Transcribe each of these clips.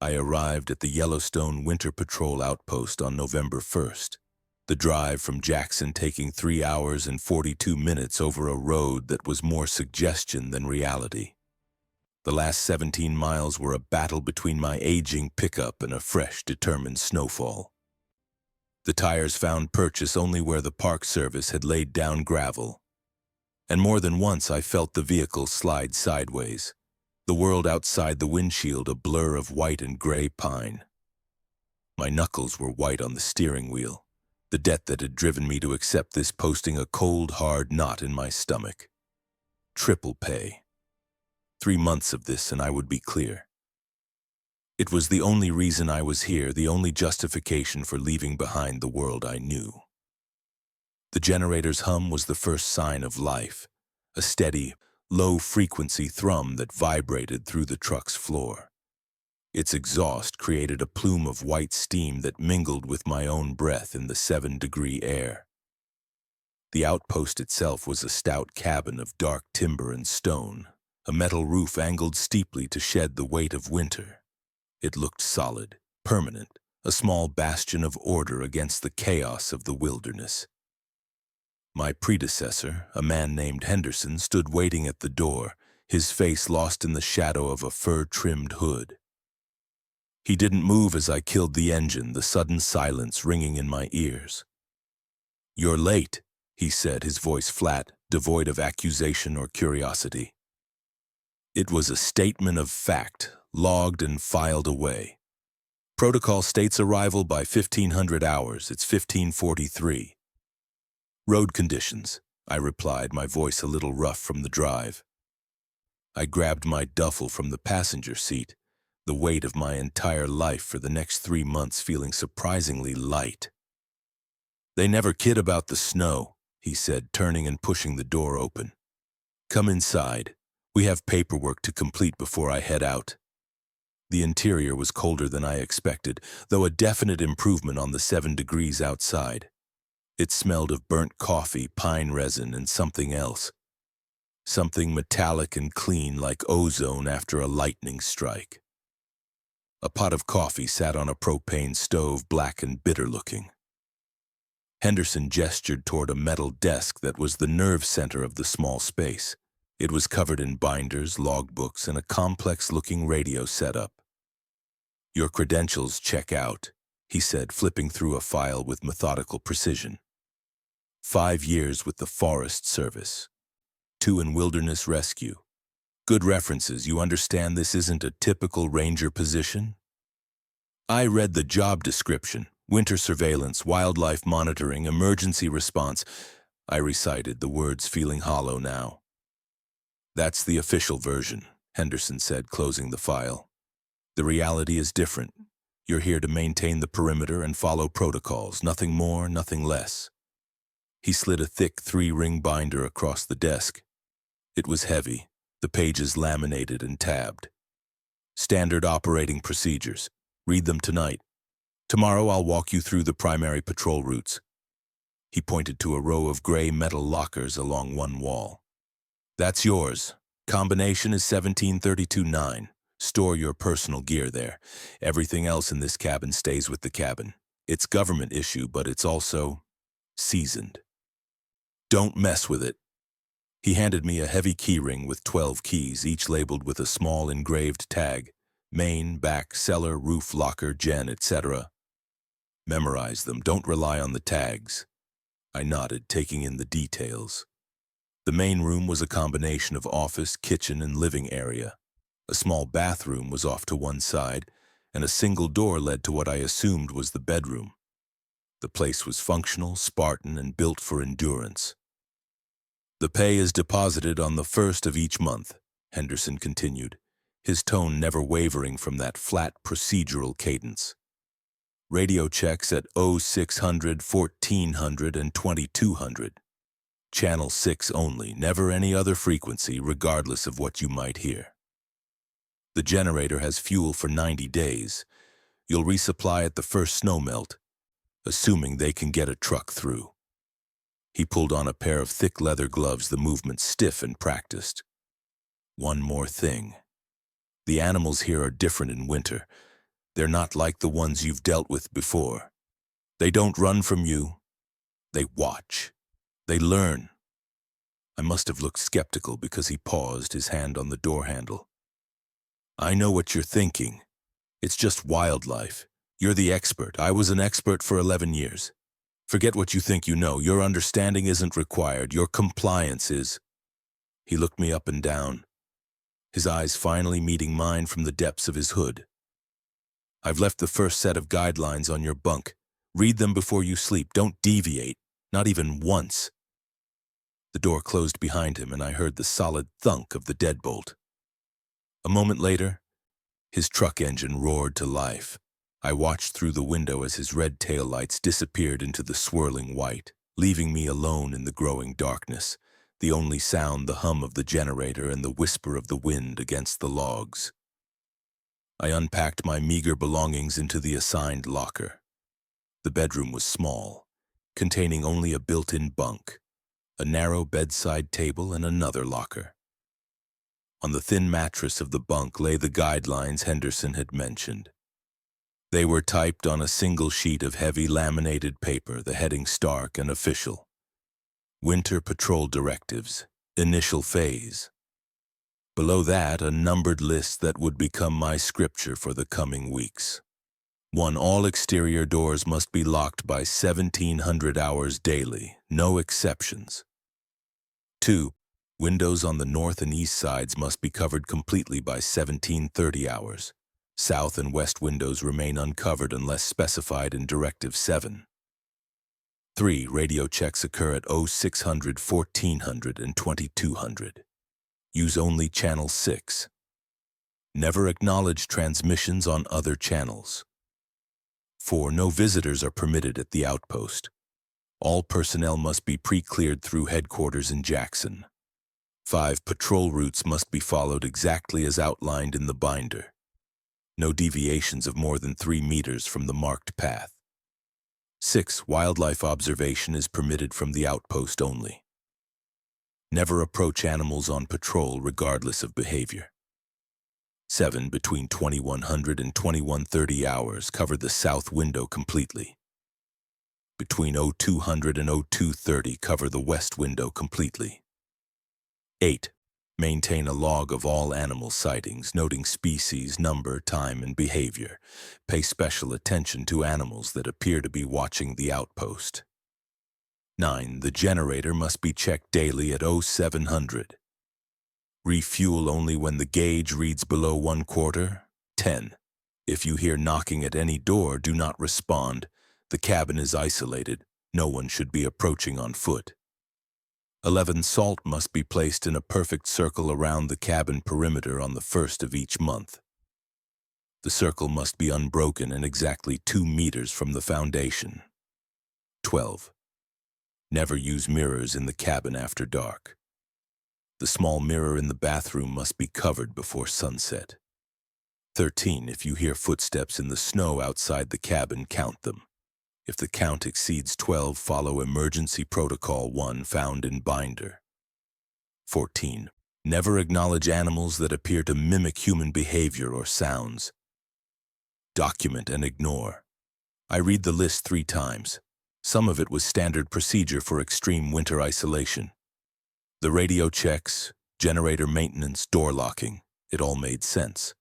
I arrived at the Yellowstone Winter Patrol outpost on November 1st, the drive from Jackson taking 3 hours and 42 minutes over a road that was more suggestion than reality. The last 17 miles were a battle between my aging pickup and a fresh, determined snowfall. The tires found purchase only where the Park Service had laid down gravel, and more than once I felt the vehicle slide sideways, the world outside the windshield a blur of white and gray pine. My knuckles were white on the steering wheel, the debt that had driven me to accept this posting a cold, hard knot in my stomach. Triple pay. 3 months of this and I would be clear. It was the only reason I was here, the only justification for leaving behind the world I knew. The generator's hum was the first sign of life, a steady, low-frequency thrum that vibrated through the truck's floor. Its exhaust created a plume of white steam that mingled with my own breath in the 7-degree air. The outpost itself was a stout cabin of dark timber and stone, a metal roof angled steeply to shed the weight of winter. It looked solid, permanent, a small bastion of order against the chaos of the wilderness. My predecessor, a man named Henderson, stood waiting at the door, his face lost in the shadow of a fur-trimmed hood. He didn't move as I killed the engine, the sudden silence ringing in my ears. "You're late," he said, his voice flat, devoid of accusation or curiosity. It was a statement of fact, logged and filed away. Protocol states arrival by 1500 hours. It's 1543. "Road conditions," I replied, my voice a little rough from the drive. I grabbed my duffel from the passenger seat, the weight of my entire life for the next 3 months feeling surprisingly light. "They never kid about the snow," he said, turning and pushing the door open. "Come inside. We have paperwork to complete before I head out." The interior was colder than I expected, though a definite improvement on the 7 degrees outside. It smelled of burnt coffee, pine resin, and something else. Something metallic and clean like ozone after a lightning strike. A pot of coffee sat on a propane stove, black and bitter-looking. Henderson gestured toward a metal desk that was the nerve center of the small space. It was covered in binders, logbooks, and a complex-looking radio setup. "Your credentials check out," he said, flipping through a file with methodical precision. 5 years with the Forest Service. 2 in wilderness rescue. Good references. You understand this isn't a typical ranger position? I read the job description. Winter surveillance, wildlife monitoring, emergency response. I recited, the words feeling hollow now. "That's the official version," Henderson said, closing the file. "The reality is different. You're here to maintain the perimeter and follow protocols. Nothing more, nothing less." He slid a thick 3-ring binder across the desk. It was heavy, the pages laminated and tabbed. "Standard operating procedures. Read them tonight. Tomorrow I'll walk you through the primary patrol routes." He pointed to a row of gray metal lockers along one wall. "That's yours. Combination is 1732-9. Store your personal gear there. Everything else in this cabin stays with the cabin. It's government issue, but it's also seasoned. Don't mess with it." He handed me a heavy keyring with 12 keys, each labeled with a small engraved tag. Main, back, cellar, roof, locker, gen, etc. "Memorize them. Don't rely on the tags." I nodded, taking in the details. The main room was a combination of office, kitchen, and living area. A small bathroom was off to one side, and a single door led to what I assumed was the bedroom. The place was functional, Spartan, and built for endurance. "The pay is deposited on the 1st of each month," Henderson continued, his tone never wavering from that flat procedural cadence. "Radio checks at 0600, 1400, and 2200. Channel 6 only, never any other frequency, regardless of what you might hear. The generator has fuel for 90 days. You'll resupply at the first snowmelt, assuming they can get a truck through." He pulled on a pair of thick leather gloves, the movement stiff and practiced. "One more thing. The animals here are different in winter. They're not like the ones you've dealt with before. They don't run from you. They watch. They learn. I must have looked skeptical because he paused, his hand on the door handle. I know what you're thinking. It's just wildlife. You're the expert. I was an expert for 11 years. Forget what you think you know. Your understanding isn't required. Your compliance is. He looked me up and down, his eyes finally meeting mine from the depths of his hood. I've left the first set of guidelines on your bunk. Read them before you sleep. Don't deviate, not even once. The door closed behind him, and I heard the solid thunk of the deadbolt. A moment later, his truck engine roared to life. I watched through the window as his red taillights disappeared into the swirling white, leaving me alone in the growing darkness, the only sound the hum of the generator and the whisper of the wind against the logs. I unpacked my meager belongings into the assigned locker. The bedroom was small, containing only a built-in bunk, a narrow bedside table, and another locker. On the thin mattress of the bunk lay the guidelines Henderson had mentioned. They were typed on a single sheet of heavy laminated paper, the heading stark and official. Winter Patrol Directives, Initial Phase. Below that, a numbered list that would become my scripture for the coming weeks. 1. All exterior doors must be locked by 1700 hours daily, no exceptions. 2. Windows on the north and east sides must be covered completely by 1730 hours. South and west windows remain uncovered unless specified in Directive 7. 3. Radio checks occur at 0600, 1400, and 2200. Use only Channel 6. Never acknowledge transmissions on other channels. 4. No visitors are permitted at the outpost. All personnel must be pre-cleared through headquarters in Jackson. 5. Patrol routes must be followed exactly as outlined in the binder. No deviations of more than 3 meters from the marked path. 6. Wildlife observation is permitted from the outpost only. Never approach animals on patrol regardless of behavior. 7. Between 2100 and 2130 hours, cover the south window completely. Between 0200 and 0230, cover the west window completely. 8. Maintain a log of all animal sightings, noting species, number, time, and behavior. Pay special attention to animals that appear to be watching the outpost. 9. The generator must be checked daily at 0700. Refuel only when the gauge reads below 1/4. 10. If you hear knocking at any door, do not respond. The cabin is isolated. No one should be approaching on foot. 11. Salt must be placed in a perfect circle around the cabin perimeter on the 1st of each month. The circle must be unbroken and exactly 2 meters from the foundation. 12. Never use mirrors in the cabin after dark. The small mirror in the bathroom must be covered before sunset. 13. If you hear footsteps in the snow outside the cabin, count them. If the count exceeds 12, follow Emergency Protocol 1 found in binder. 14. Never acknowledge animals that appear to mimic human behavior or sounds. Document and ignore. I read the list 3 times. Some of it was standard procedure for extreme winter isolation. The radio checks, generator maintenance, door locking, it all made sense.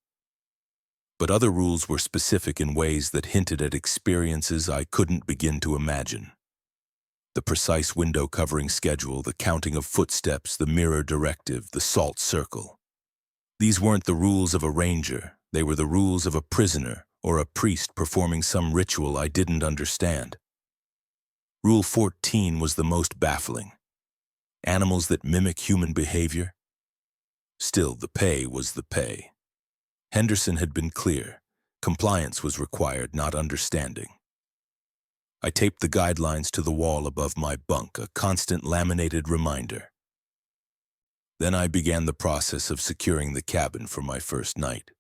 But other rules were specific in ways that hinted at experiences I couldn't begin to imagine. The precise window covering schedule, the counting of footsteps, the mirror directive, the salt circle. These weren't the rules of a ranger, they were the rules of a prisoner or a priest performing some ritual I didn't understand. Rule 14 was the most baffling. Animals that mimic human behavior? Still, the pay was the pay. Henderson had been clear. Compliance was required, not understanding. I taped the guidelines to the wall above my bunk, a constant laminated reminder. Then I began the process of securing the cabin for my first night.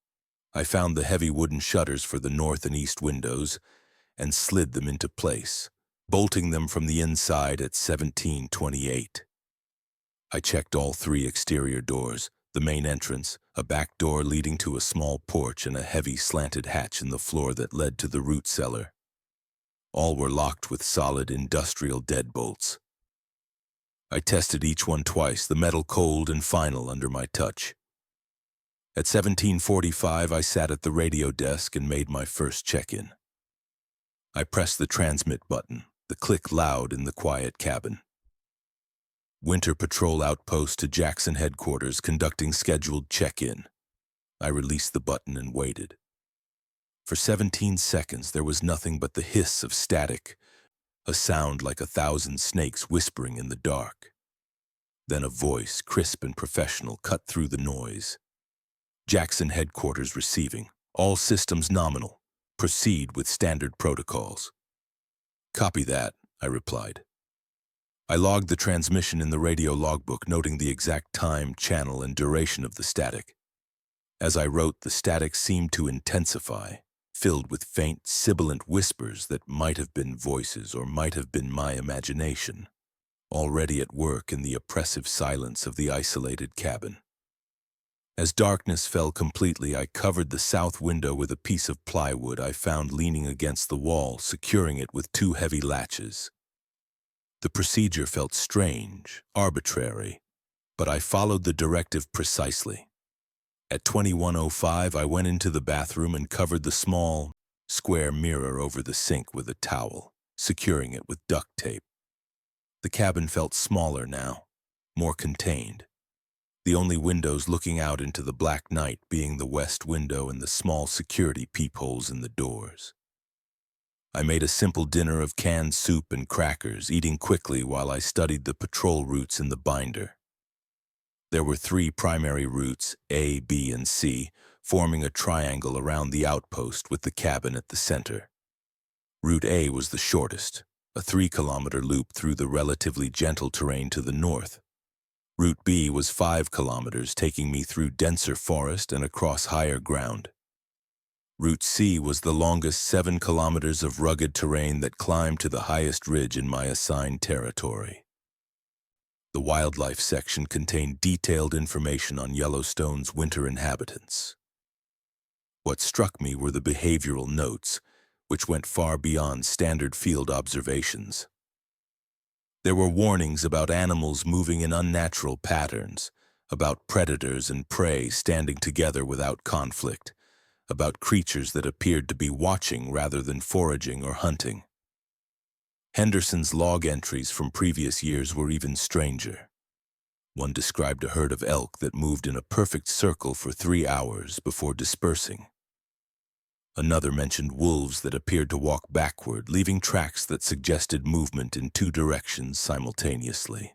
I found the heavy wooden shutters for the north and east windows and slid them into place, bolting them from the inside at 1728. I checked all 3 exterior doors, The main entrance, a back door leading to a small porch, and a heavy slanted hatch in the floor that led to the root cellar. All were locked with solid industrial deadbolts. I tested each one twice, the metal cold and final under my touch. At 17:45, I sat at the radio desk and made my first check-in. I pressed the transmit button, the click loud in the quiet cabin. Winter Patrol Outpost to Jackson Headquarters conducting scheduled check-in. I released the button and waited. For 17 seconds, there was nothing but the hiss of static, a sound like 1,000 snakes whispering in the dark. Then a voice, crisp and professional, cut through the noise. Jackson Headquarters receiving. All systems nominal. Proceed with standard protocols. Copy that, I replied. I logged the transmission in the radio logbook, noting the exact time, channel, and duration of the static. As I wrote, the static seemed to intensify, filled with faint, sibilant whispers that might have been voices or might have been my imagination, already at work in the oppressive silence of the isolated cabin. As darkness fell completely, I covered the south window with a piece of plywood I found leaning against the wall, securing it with 2 heavy latches. The procedure felt strange, arbitrary, but I followed the directive precisely. At 21:05, I went into the bathroom and covered the small, square mirror over the sink with a towel, securing it with duct tape. The cabin felt smaller now, more contained. The only windows looking out into the black night being the west window and the small security peepholes in the doors. I made a simple dinner of canned soup and crackers, eating quickly while I studied the patrol routes in the binder. There were 3 primary routes, A, B, and C, forming a triangle around the outpost with the cabin at the center. Route A was the shortest, a 3-kilometer loop through the relatively gentle terrain to the north. Route B was 5 kilometers, taking me through denser forest and across higher ground. Route C was the longest 7 kilometers of rugged terrain that climbed to the highest ridge in my assigned territory. The wildlife section contained detailed information on Yellowstone's winter inhabitants. What struck me were the behavioral notes, which went far beyond standard field observations. There were warnings about animals moving in unnatural patterns, about predators and prey standing together without conflict, about creatures that appeared to be watching rather than foraging or hunting. Henderson's log entries from previous years were even stranger. One described a herd of elk that moved in a perfect circle for 3 hours before dispersing. Another mentioned wolves that appeared to walk backward, leaving tracks that suggested movement in 2 directions simultaneously.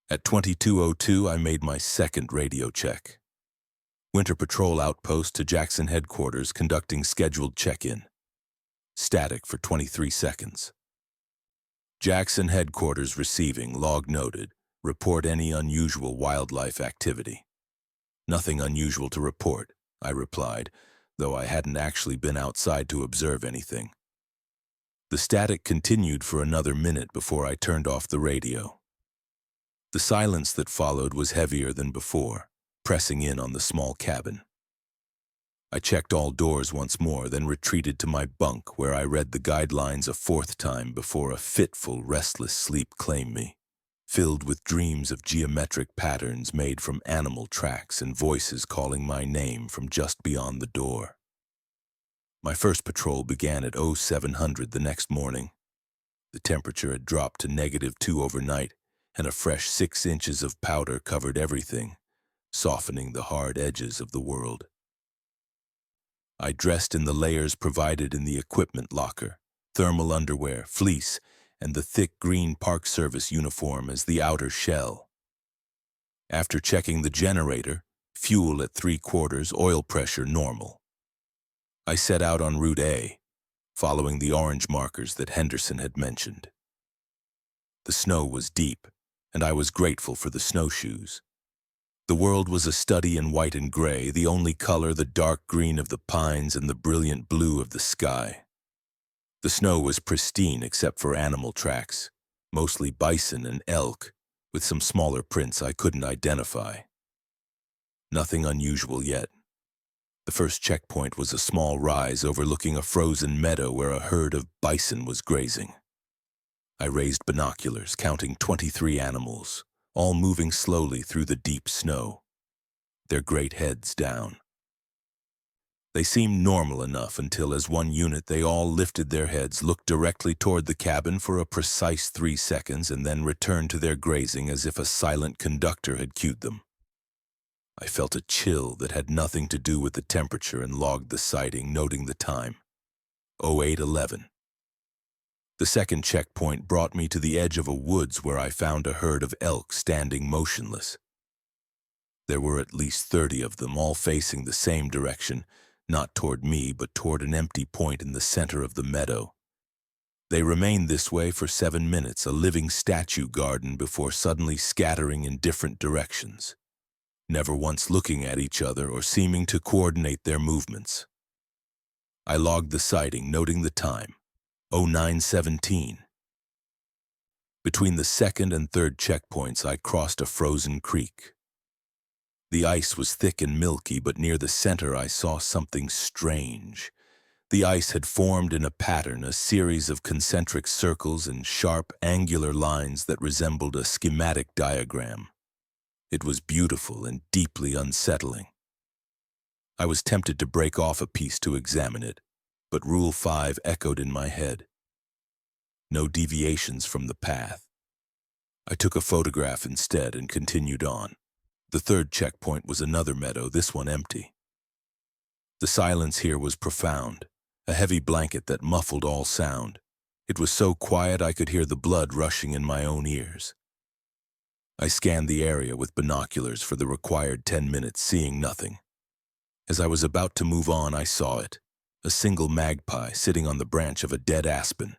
At 22:02, I made my second radio check. Winter Patrol Outpost to Jackson Headquarters conducting scheduled check-in. Static for 23 seconds. Jackson Headquarters receiving, log noted. Report any unusual wildlife activity. Nothing unusual to report, I replied, though I hadn't actually been outside to observe anything. The static continued for another minute before I turned off the radio. The silence that followed was heavier than before, pressing in on the small cabin. I checked all doors once more, then retreated to my bunk where I read the guidelines a 4th time before a fitful, restless sleep claimed me, filled with dreams of geometric patterns made from animal tracks and voices calling my name from just beyond the door. My first patrol began at 0700 the next morning. The temperature had dropped to -2 overnight, and a fresh 6 inches of powder covered everything, softening the hard edges of the world. I dressed in the layers provided in the equipment locker, thermal underwear, fleece, and the thick green Park Service uniform as the outer shell. After checking the generator, fuel at 3/4, oil pressure normal. I set out on Route A, following the orange markers that Henderson had mentioned. The snow was deep, and I was grateful for the snowshoes. The world was a study in white and gray, the only color the dark green of the pines and the brilliant blue of the sky. The snow was pristine except for animal tracks, mostly bison and elk, with some smaller prints I couldn't identify. Nothing unusual yet. The first checkpoint was a small rise overlooking a frozen meadow where a herd of bison was grazing. I raised binoculars, counting 23 animals, all moving slowly through the deep snow, their great heads down. They seemed normal enough until, as one unit, they all lifted their heads, looked directly toward the cabin for a precise 3 seconds, and then returned to their grazing as if a silent conductor had cued them. I felt a chill that had nothing to do with the temperature and logged the sighting, noting the time, 08:11. The second checkpoint brought me to the edge of a woods where I found a herd of elk standing motionless. There were at least 30 of them, all facing the same direction, not toward me, but toward an empty point in the center of the meadow. They remained this way for 7 minutes, a living statue garden, before suddenly scattering in different directions, never once looking at each other or seeming to coordinate their movements. I logged the sighting, noting the time, 09:17. Between the second and third checkpoints, I crossed a frozen creek. The ice was thick and milky, but near the center I saw something strange. The ice had formed in a pattern, a series of concentric circles and sharp, angular lines that resembled a schematic diagram. It was beautiful and deeply unsettling. I was tempted to break off a piece to examine it, but Rule 5 echoed in my head. No deviations from the path. I took a photograph instead and continued on. The third checkpoint was another meadow, this one empty. The silence here was profound, a heavy blanket that muffled all sound. It was so quiet I could hear the blood rushing in my own ears. I scanned the area with binoculars for the required 10 minutes, seeing nothing. As I was about to move on, I saw it, a single magpie sitting on the branch of a dead aspen.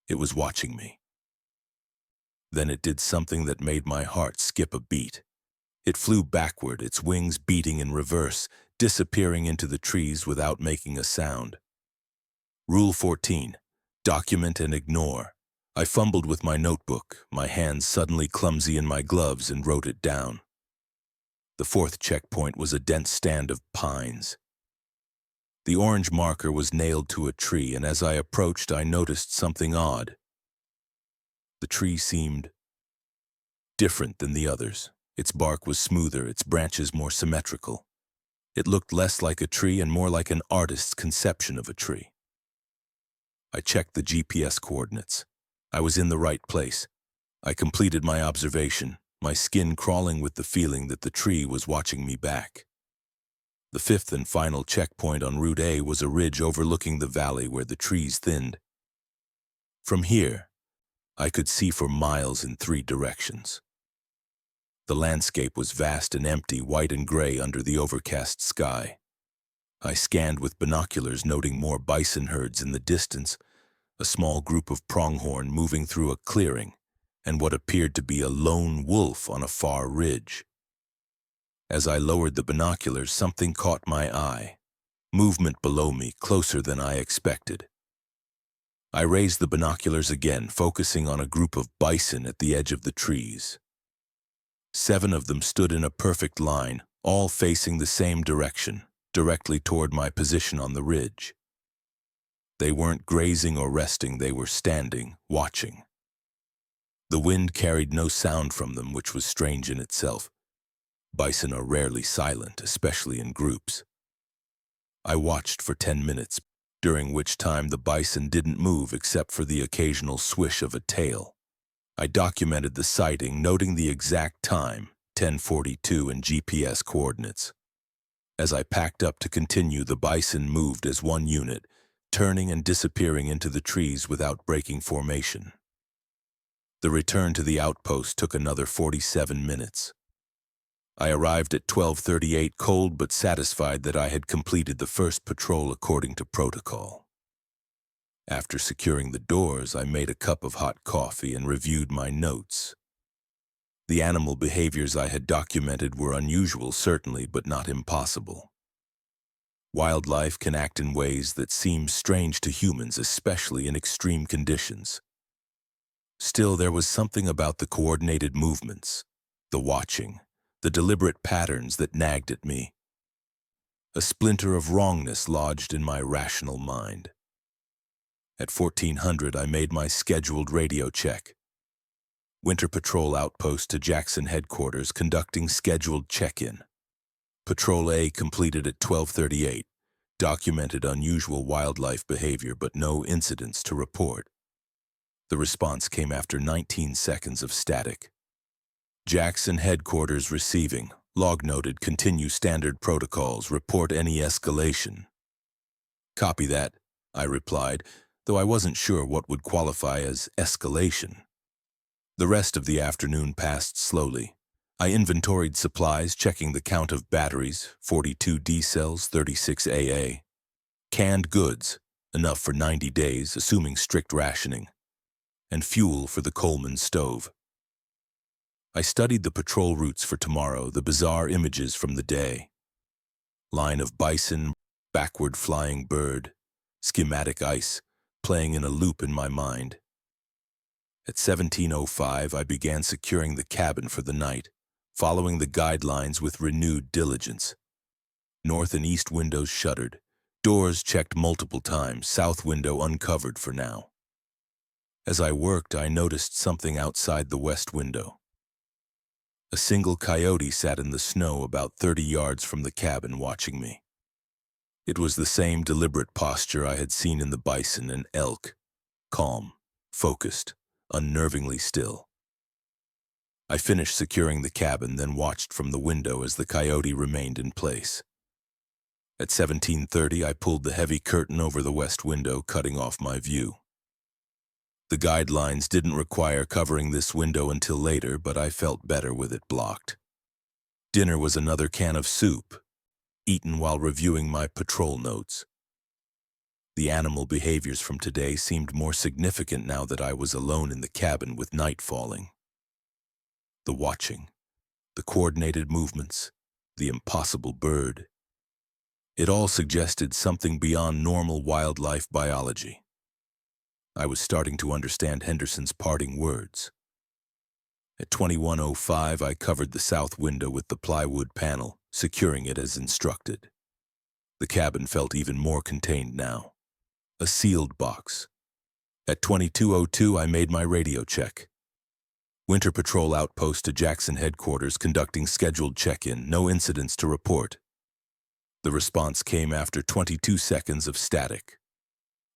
It was watching me. Then it did something that made my heart skip a beat. It flew backward, its wings beating in reverse, disappearing into the trees without making a sound. Rule 14, document and ignore. I fumbled with my notebook, my hands suddenly clumsy in my gloves, and wrote it down. The fourth checkpoint was a dense stand of pines. The orange marker was nailed to a tree, and as I approached, I noticed something odd. The tree seemed different than the others. Its bark was smoother, its branches more symmetrical. It looked less like a tree and more like an artist's conception of a tree. I checked the GPS coordinates. I was in the right place. I completed my observation, my skin crawling with the feeling that the tree was watching me back. The fifth and final checkpoint on Route A was a ridge overlooking the valley where the trees thinned. From here, I could see for miles in 3 directions. The landscape was vast and empty, white and gray under the overcast sky. I scanned with binoculars, noting more bison herds in the distance, a small group of pronghorn moving through a clearing, and what appeared to be a lone wolf on a far ridge. As I lowered the binoculars, something caught my eye. Movement below me, closer than I expected. I raised the binoculars again, focusing on a group of bison at the edge of the trees. 7 of them stood in a perfect line, all facing the same direction, directly toward my position on the ridge. They weren't grazing or resting, they were standing, watching. The wind carried no sound from them, which was strange in itself. Bison are rarely silent, especially in groups. I watched for 10 minutes, during which time the bison didn't move except for the occasional swish of a tail. I documented the sighting, noting the exact time, 10:42, and GPS coordinates. As I packed up to continue, the bison moved as one unit, turning and disappearing into the trees without breaking formation. The return to the outpost took another 47 minutes. I arrived at 12:38, cold but satisfied that I had completed the first patrol according to protocol. After securing the doors, I made a cup of hot coffee and reviewed my notes. The animal behaviors I had documented were unusual, certainly, but not impossible. Wildlife can act in ways that seem strange to humans, especially in extreme conditions. Still, there was something about the coordinated movements, the watching, the deliberate patterns that nagged at me. A splinter of wrongness lodged in my rational mind. At 1400, I made my scheduled radio check. Winter Patrol outpost to Jackson headquarters conducting scheduled check-in. Patrol A completed at 12:38, documented unusual wildlife behavior but no incidents to report. The response came after 19 seconds of static. Jackson headquarters receiving. Log noted, continue standard protocols, report any escalation. Copy that, I replied, though I wasn't sure what would qualify as escalation. The rest of the afternoon passed slowly. I inventoried supplies, checking the count of batteries, 42 D cells, 36 AA. Canned goods, enough for 90 days, assuming strict rationing. And fuel for the Coleman stove. I studied the patrol routes for tomorrow, the bizarre images from the day. Line of bison, backward flying bird, schematic ice, playing in a loop in my mind. At 17:05, I began securing the cabin for the night, following the guidelines with renewed diligence. North and east windows shuttered, doors checked multiple times, south window uncovered for now. As I worked, I noticed something outside the west window. A single coyote sat in the snow about 30 yards from the cabin watching me. It was the same deliberate posture I had seen in the bison and elk, calm, focused, unnervingly still. I finished securing the cabin, then watched from the window as the coyote remained in place. At 17:30, I pulled the heavy curtain over the west window, cutting off my view. The guidelines didn't require covering this window until later, but I felt better with it blocked. Dinner was another can of soup, eaten while reviewing my patrol notes. The animal behaviors from today seemed more significant now that I was alone in the cabin with night falling. The watching, the coordinated movements, the impossible bird. It all suggested something beyond normal wildlife biology. I was starting to understand Henderson's parting words. At 21:05, I covered the south window with the plywood panel, securing it as instructed. The cabin felt even more contained now. A sealed box. At 22:02, I made my radio check. Winter Patrol outpost to Jackson headquarters conducting scheduled check-in, no incidents to report. The response came after 22 seconds of static.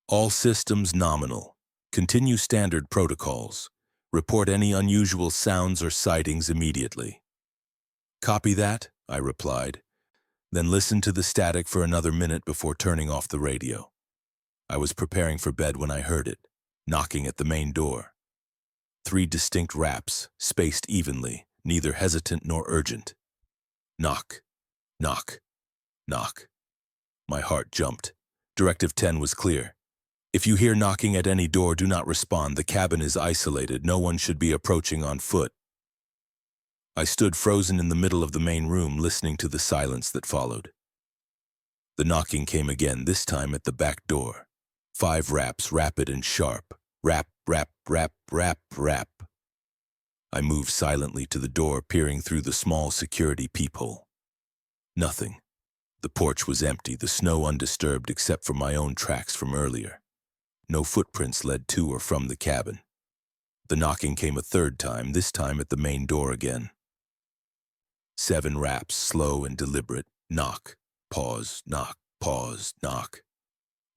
All systems nominal. Continue standard protocols. Report any unusual sounds or sightings immediately. Copy that, I replied, then listened to the static for another minute before turning off the radio. I was preparing for bed when I heard it, knocking at the main door. 3 distinct raps, spaced evenly, neither hesitant nor urgent. Knock, knock, knock. My heart jumped. Directive 10 was clear. If you hear knocking at any door, do not respond. The cabin is isolated. No one should be approaching on foot. I stood frozen in the middle of the main room, listening to the silence that followed. The knocking came again, this time at the back door. 5 raps, rapid and sharp. Rap, rap, rap, rap, rap. I moved silently to the door, peering through the small security peephole. Nothing. The porch was empty, the snow undisturbed except for my own tracks from earlier. No footprints led to or from the cabin. The knocking came a third time, this time at the main door again. 7 raps, slow and deliberate. Knock, pause, knock, pause, knock.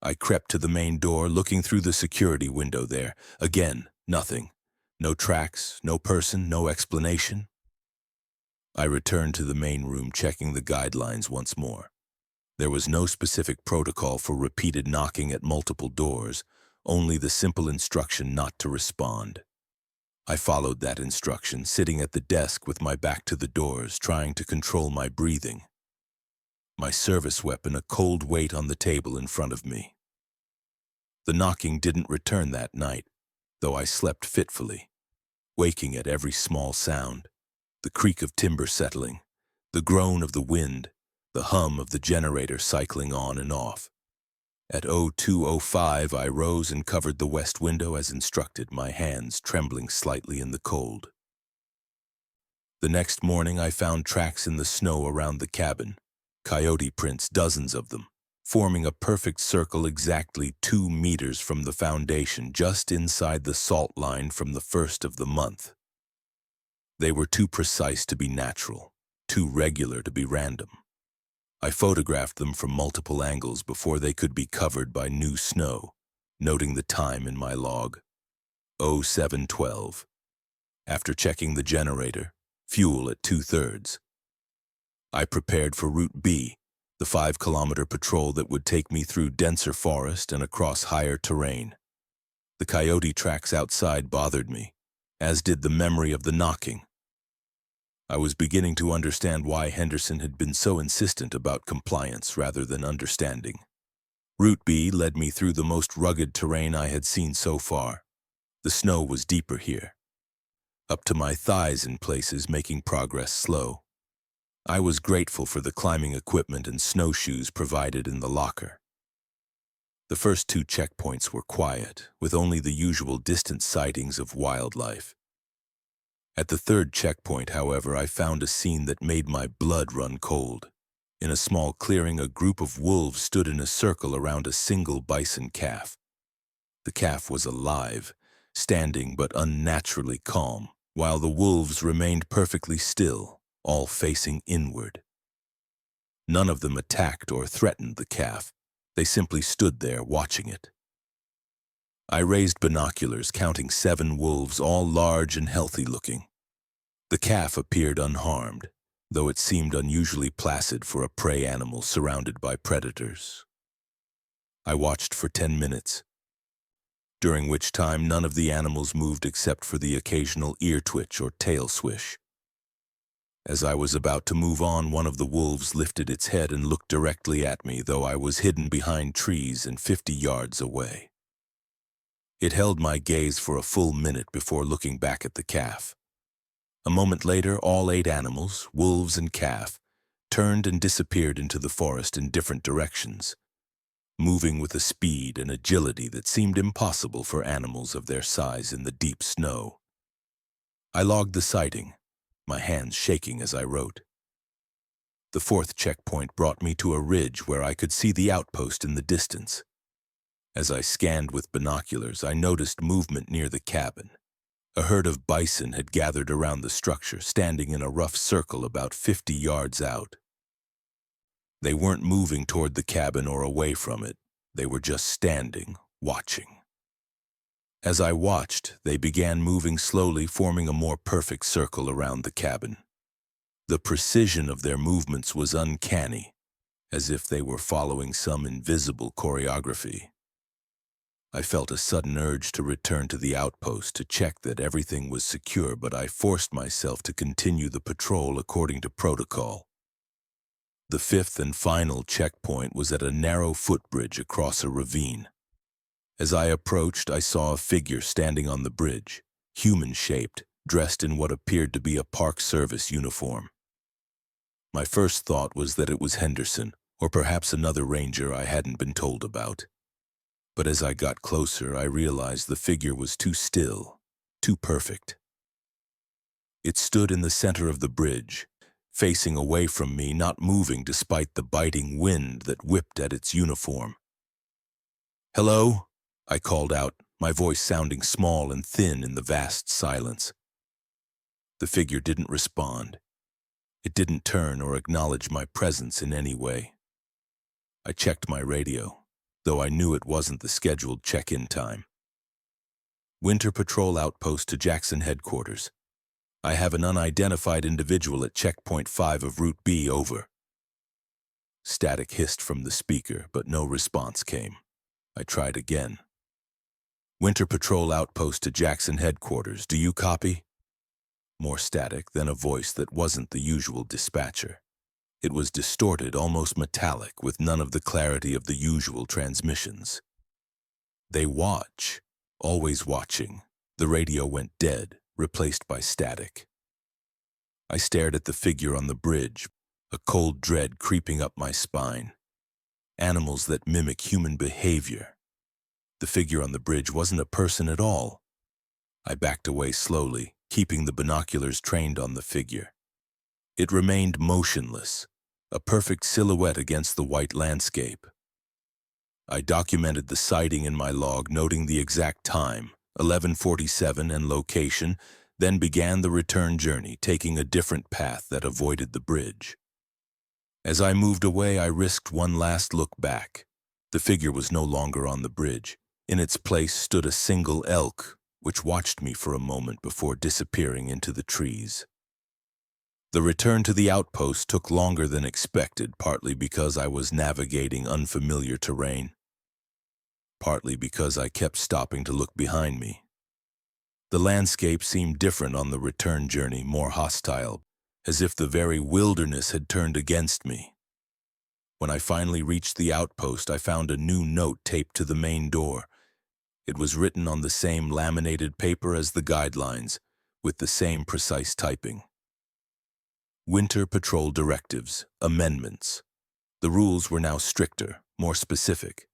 I crept to the main door, looking through the security window there. Again, nothing. No tracks, no person, no explanation. I returned to the main room, checking the guidelines once more. There was no specific protocol for repeated knocking at multiple doors, only the simple instruction not to respond. I followed that instruction, sitting at the desk with my back to the doors, trying to control my breathing. My service weapon a cold weight on the table in front of me. The knocking didn't return that night, though I slept fitfully, waking at every small sound, the creak of timber settling, the groan of the wind, the hum of the generator cycling on and off. At 02:05, I rose and covered the west window as instructed, my hands trembling slightly in the cold. The next morning, I found tracks in the snow around the cabin, coyote prints, dozens of them, forming a perfect circle exactly 2 meters from the foundation, just inside the salt line from the first of the month. They were too precise to be natural, too regular to be random. I photographed them from multiple angles before they could be covered by new snow, noting the time in my log, 07:12. After checking the generator, fuel at 2/3. I prepared for Route B, the 5-kilometer patrol that would take me through denser forest and across higher terrain. The coyote tracks outside bothered me, as did the memory of the knocking. I was beginning to understand why Henderson had been so insistent about compliance rather than understanding. Route B led me through the most rugged terrain I had seen so far. The snow was deeper here, up to my thighs in places, making progress slow. I was grateful for the climbing equipment and snowshoes provided in the locker. The first 2 checkpoints were quiet, with only the usual distant sightings of wildlife. At the 3rd checkpoint, however, I found a scene that made my blood run cold. In a small clearing, a group of wolves stood in a circle around a single bison calf. The calf was alive, standing but unnaturally calm, while the wolves remained perfectly still, all facing inward. None of them attacked or threatened the calf. They simply stood there watching it. I raised binoculars, counting 7 wolves, all large and healthy-looking. The calf appeared unharmed, though it seemed unusually placid for a prey animal surrounded by predators. I watched for 10 minutes, during which time none of the animals moved except for the occasional ear twitch or tail swish. As I was about to move on, one of the wolves lifted its head and looked directly at me, though I was hidden behind trees and 50 yards away. It held my gaze for a full minute before looking back at the calf. A moment later, all 8 animals, wolves and calf, turned and disappeared into the forest in different directions, moving with a speed and agility that seemed impossible for animals of their size in the deep snow. I logged the sighting, my hands shaking as I wrote. The 4th checkpoint brought me to a ridge where I could see the outpost in the distance. As I scanned with binoculars, I noticed movement near the cabin. A herd of bison had gathered around the structure, standing in a rough circle about 50 yards out. They weren't moving toward the cabin or away from it. They were just standing, watching. As I watched, they began moving slowly, forming a more perfect circle around the cabin. The precision of their movements was uncanny, as if they were following some invisible choreography. I felt a sudden urge to return to the outpost to check that everything was secure, but I forced myself to continue the patrol according to protocol. The 5th and final checkpoint was at a narrow footbridge across a ravine. As I approached, I saw a figure standing on the bridge, human-shaped, dressed in what appeared to be a Park Service uniform. My first thought was that it was Henderson, or perhaps another ranger I hadn't been told about. But as I got closer, I realized the figure was too still, too perfect. It stood in the center of the bridge, facing away from me, not moving despite the biting wind that whipped at its uniform. "Hello?" I called out, my voice sounding small and thin in the vast silence. The figure didn't respond. It didn't turn or acknowledge my presence in any way. I checked my radio, though I knew it wasn't the scheduled check-in time. "Winter Patrol Outpost to Jackson Headquarters. I have an unidentified individual at Checkpoint 5 of Route B, over." Static hissed from the speaker, but no response came. I tried again. "Winter Patrol Outpost to Jackson Headquarters. Do you copy?" More static, then a voice that wasn't the usual dispatcher. It was distorted, almost metallic, with none of the clarity of the usual transmissions. "They watch, always watching." The radio went dead, replaced by static. I stared at the figure on the bridge, a cold dread creeping up my spine. Animals that mimic human behavior. The figure on the bridge wasn't a person at all. I backed away slowly, keeping the binoculars trained on the figure. It remained motionless, a perfect silhouette against the white landscape. I documented the sighting in my log, noting the exact time, 11:47, and location, then began the return journey, taking a different path that avoided the bridge. As I moved away, I risked one last look back. The figure was no longer on the bridge. In its place stood a single elk, which watched me for a moment before disappearing into the trees. The return to the outpost took longer than expected, partly because I was navigating unfamiliar terrain, partly because I kept stopping to look behind me. The landscape seemed different on the return journey, more hostile, as if the very wilderness had turned against me. When I finally reached the outpost, I found a new note taped to the main door. It was written on the same laminated paper as the guidelines, with the same precise typing. Winter Patrol Directives, Amendments. The rules were now stricter, more specific.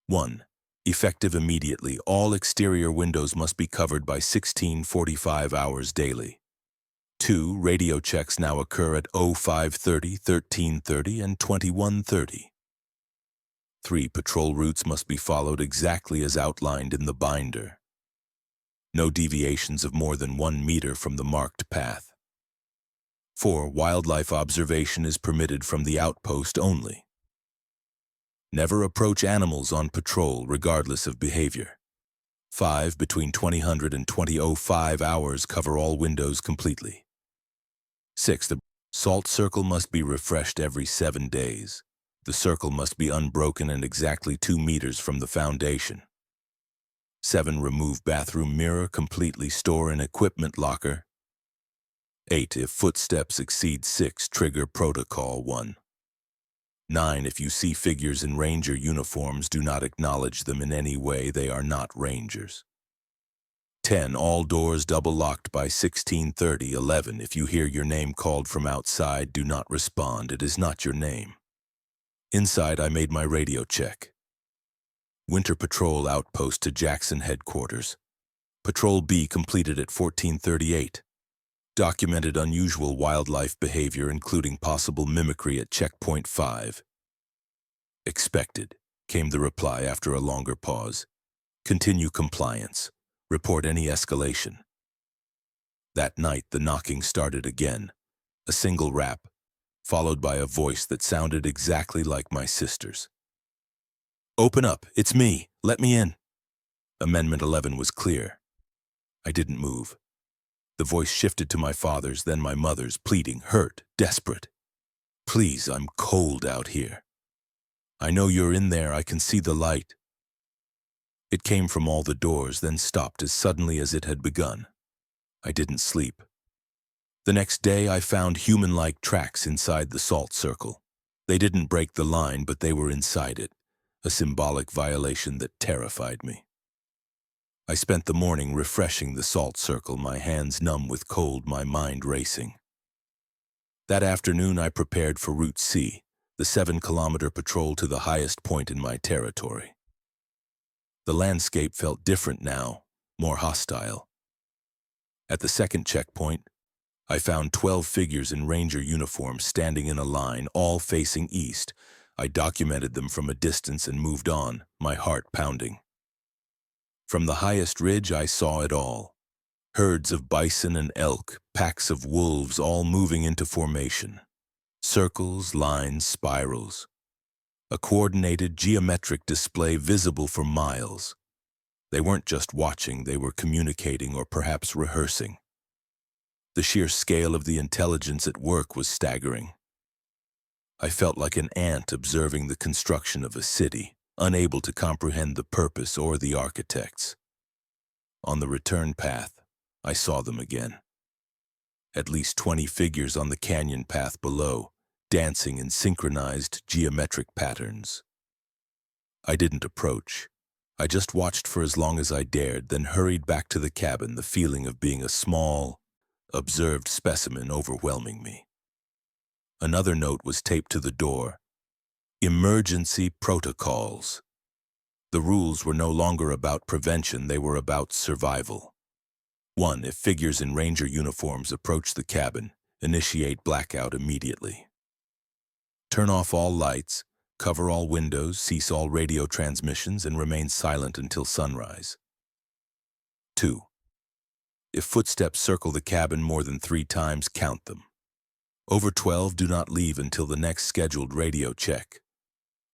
1. Effective immediately, all exterior windows must be covered by 16:45 hours daily. 2. Radio checks now occur at 05:30, 13:30, and 21:30. 3. Patrol routes must be followed exactly as outlined in the binder. No deviations of more than 1 meter from the marked path. 4. Wildlife observation is permitted from the outpost only. Never approach animals on patrol, regardless of behavior. 5. Between 2000 and 20:05 hours, cover all windows completely. 6. The salt circle must be refreshed every 7 days. The circle must be unbroken and exactly 2 meters from the foundation. 7. Remove bathroom mirror completely, store in equipment locker. 8. If footsteps exceed 6, trigger Protocol 1. 9. If you see figures in ranger uniforms, do not acknowledge them in any way. They are not rangers. 10. All doors double locked by 16:30. 11. If you hear your name called from outside, do not respond. It is not your name. Inside, I made my radio check. Winter Patrol outpost to Jackson headquarters. Patrol B completed at 14:38. Documented unusual wildlife behavior, including possible mimicry at checkpoint 5. Expected, came the reply after a longer pause. Continue compliance. Report any escalation. That night, the knocking started again. A single rap, followed by a voice that sounded exactly like my sister's. Open up, it's me, let me in. Amendment 11 was clear. I didn't move. The voice shifted to my father's, then my mother's, pleading, hurt, desperate. Please, I'm cold out here. I know you're in there, I can see the light. It came from all the doors, then stopped as suddenly as it had begun. I didn't sleep. The next day, I found human-like tracks inside the salt circle. They didn't break the line, but they were inside it, a symbolic violation that terrified me. I spent the morning refreshing the salt circle, my hands numb with cold, my mind racing. That afternoon, I prepared for Route C, the 7-kilometer patrol to the highest point in my territory. The landscape felt different now, more hostile. At the second checkpoint, I found 12 figures in ranger uniforms standing in a line, all facing east. I documented them from a distance and moved on, my heart pounding. From the highest ridge, I saw it all. Herds of bison and elk, packs of wolves, all moving into formation. Circles, lines, spirals. A coordinated, geometric display visible for miles. They weren't just watching, they were communicating or perhaps rehearsing. The sheer scale of the intelligence at work was staggering. I felt like an ant observing the construction of a city, unable to comprehend the purpose or the architects. On the return path, I saw them again. At least 20 figures on the canyon path below, dancing in synchronized geometric patterns. I didn't approach. I just watched for as long as I dared, then hurried back to the cabin, the feeling of being a small, observed specimen overwhelming me. Another note was taped to the door. Emergency protocols. The rules were no longer about prevention, they were about survival. 1. If figures in ranger uniforms approach the cabin, Initiate blackout immediately. Turn off all lights, cover all windows, cease all radio transmissions, and remain silent until sunrise. 2. If footsteps circle the cabin more than 3 times, count them. Over 12, do not leave until the next scheduled radio check.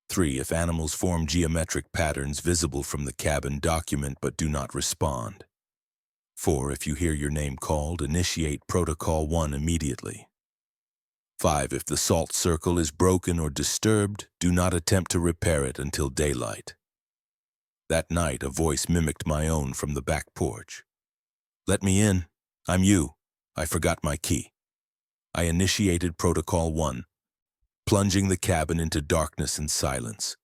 3. If animals form geometric patterns visible from the cabin, document but do not respond. 4. If you hear your name called, initiate Protocol 1 immediately. 5. If the salt circle is broken or disturbed, do not attempt to repair it until daylight. That night, a voice mimicked my own from the back porch. "Let me in. I'm you. I forgot my key." I initiated Protocol 1, plunging the cabin into darkness and silence.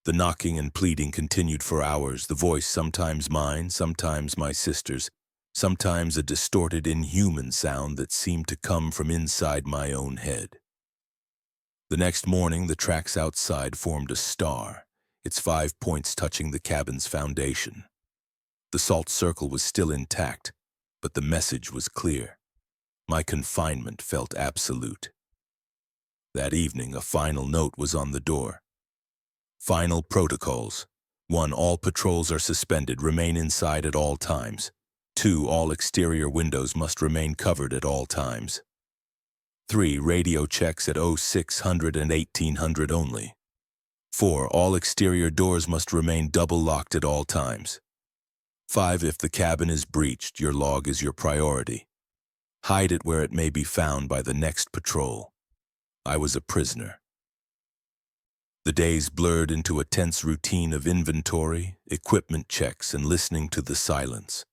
The knocking and pleading continued for hours, the voice sometimes mine, sometimes my sister's, sometimes a distorted, inhuman sound that seemed to come from inside my own head. The next morning, the tracks outside formed a star, its 5 points touching the cabin's foundation. The salt circle was still intact, but the message was clear. My confinement felt absolute. That evening, a final note was on the door. Final protocols. 1. All patrols are suspended. Remain inside at all times. 2. All exterior windows must remain covered at all times. 3. Radio checks at 0600 and 1800 only. 4. All exterior doors must remain double-locked at all times. 5. If the cabin is breached, your log is your priority. Hide it where it may be found by the next patrol. I was a prisoner. The days blurred into a tense routine of inventory, equipment checks, and listening to the silence.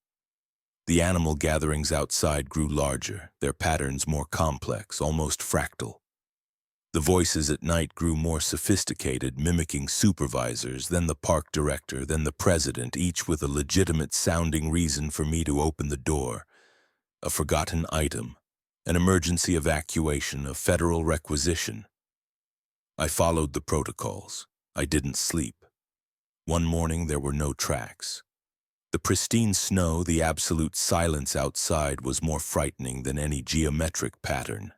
The animal gatherings outside grew larger, their patterns more complex, almost fractal. The voices at night grew more sophisticated, mimicking supervisors, then the park director, then the president, each with a legitimate-sounding reason for me to open the door. A forgotten item, an emergency evacuation, a federal requisition. I followed the protocols. I didn't sleep. One morning there were no tracks. The pristine snow, the absolute silence outside was more frightening than any geometric pattern.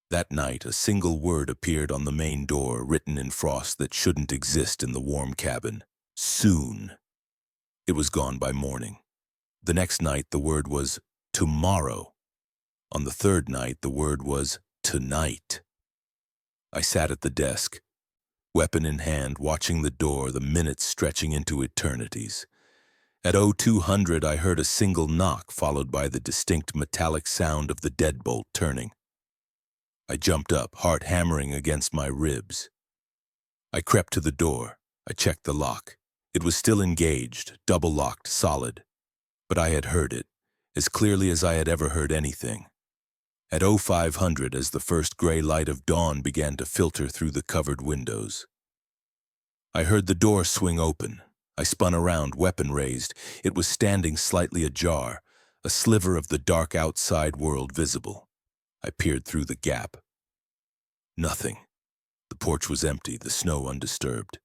That night, a single word appeared on the main door, written in frost that shouldn't exist in the warm cabin. Soon. It was gone by morning. The next night, the word was tomorrow. On the third night, the word was tonight. I sat at the desk, weapon in hand, watching the door, the minutes stretching into eternities. At 0200, I heard a single knock, followed by the distinct metallic sound of the deadbolt turning. I jumped up, heart hammering against my ribs. I crept to the door. I checked the lock. It was still engaged, double-locked, solid. But I had heard it, as clearly as I had ever heard anything. At 0500, as the first gray light of dawn began to filter through the covered windows, I heard the door swing open. I spun around, weapon raised. It was standing slightly ajar, a sliver of the dark outside world visible. I peered through the gap. Nothing. The porch was empty, the snow undisturbed.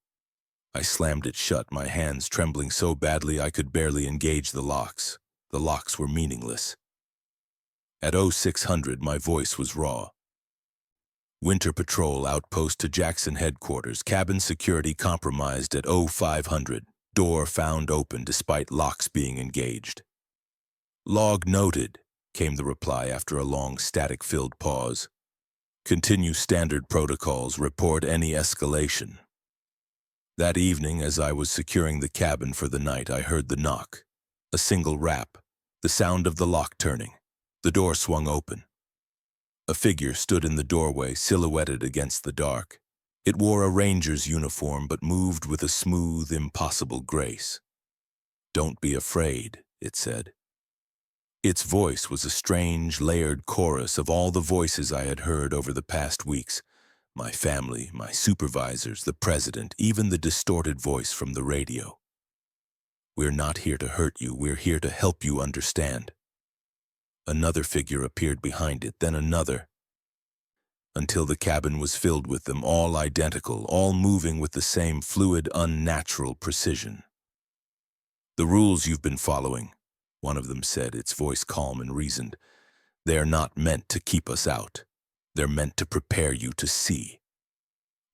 I slammed it shut, my hands trembling so badly I could barely engage the locks. The locks were meaningless. At 0600, my voice was raw. Winter Patrol outpost to Jackson headquarters, cabin security compromised at 0500, door found open despite locks being engaged. Log noted, came the reply after a long static-filled pause. Continue standard protocols, report any escalation. That evening, as I was securing the cabin for the night, I heard the knock. A single rap, the sound of the lock turning. The door swung open. A figure stood in the doorway, silhouetted against the dark. It wore a ranger's uniform, but moved with a smooth, impossible grace. "Don't be afraid," it said. Its voice was a strange, layered chorus of all the voices I had heard over the past weeks. My family, my supervisors, the president, even the distorted voice from the radio. "We're not here to hurt you, we're here to help you understand." Another figure appeared behind it, then another, until the cabin was filled with them, all identical, all moving with the same fluid, unnatural precision. "The rules you've been following," one of them said, its voice calm and reasoned. They are not meant to keep us out. They're meant to prepare you to see.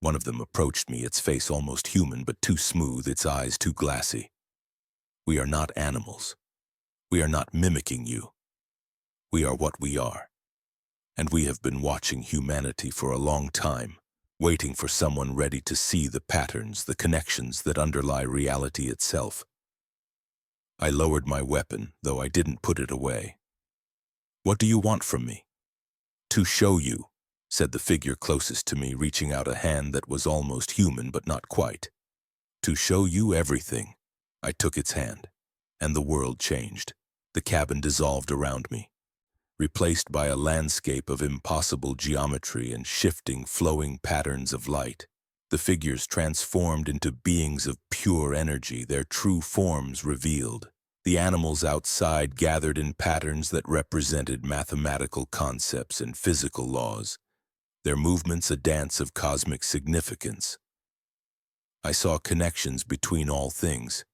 One of them approached me, its face almost human, but too smooth, its eyes too glassy. We are not animals. We are not mimicking you. We are what we are. And we have been watching humanity for a long time, waiting for someone ready to see the patterns, the connections that underlie reality itself. I lowered my weapon, though I didn't put it away. What do you want from me? To show you, said the figure closest to me, reaching out a hand that was almost human but not quite. To show you everything. I took its hand, and the world changed. The cabin dissolved around me, replaced by a landscape of impossible geometry and shifting, flowing patterns of light. The figures transformed into beings of pure energy, their true forms revealed. The animals outside gathered in patterns that represented mathematical concepts and physical laws, their movements a dance of cosmic significance. I saw connections between all things,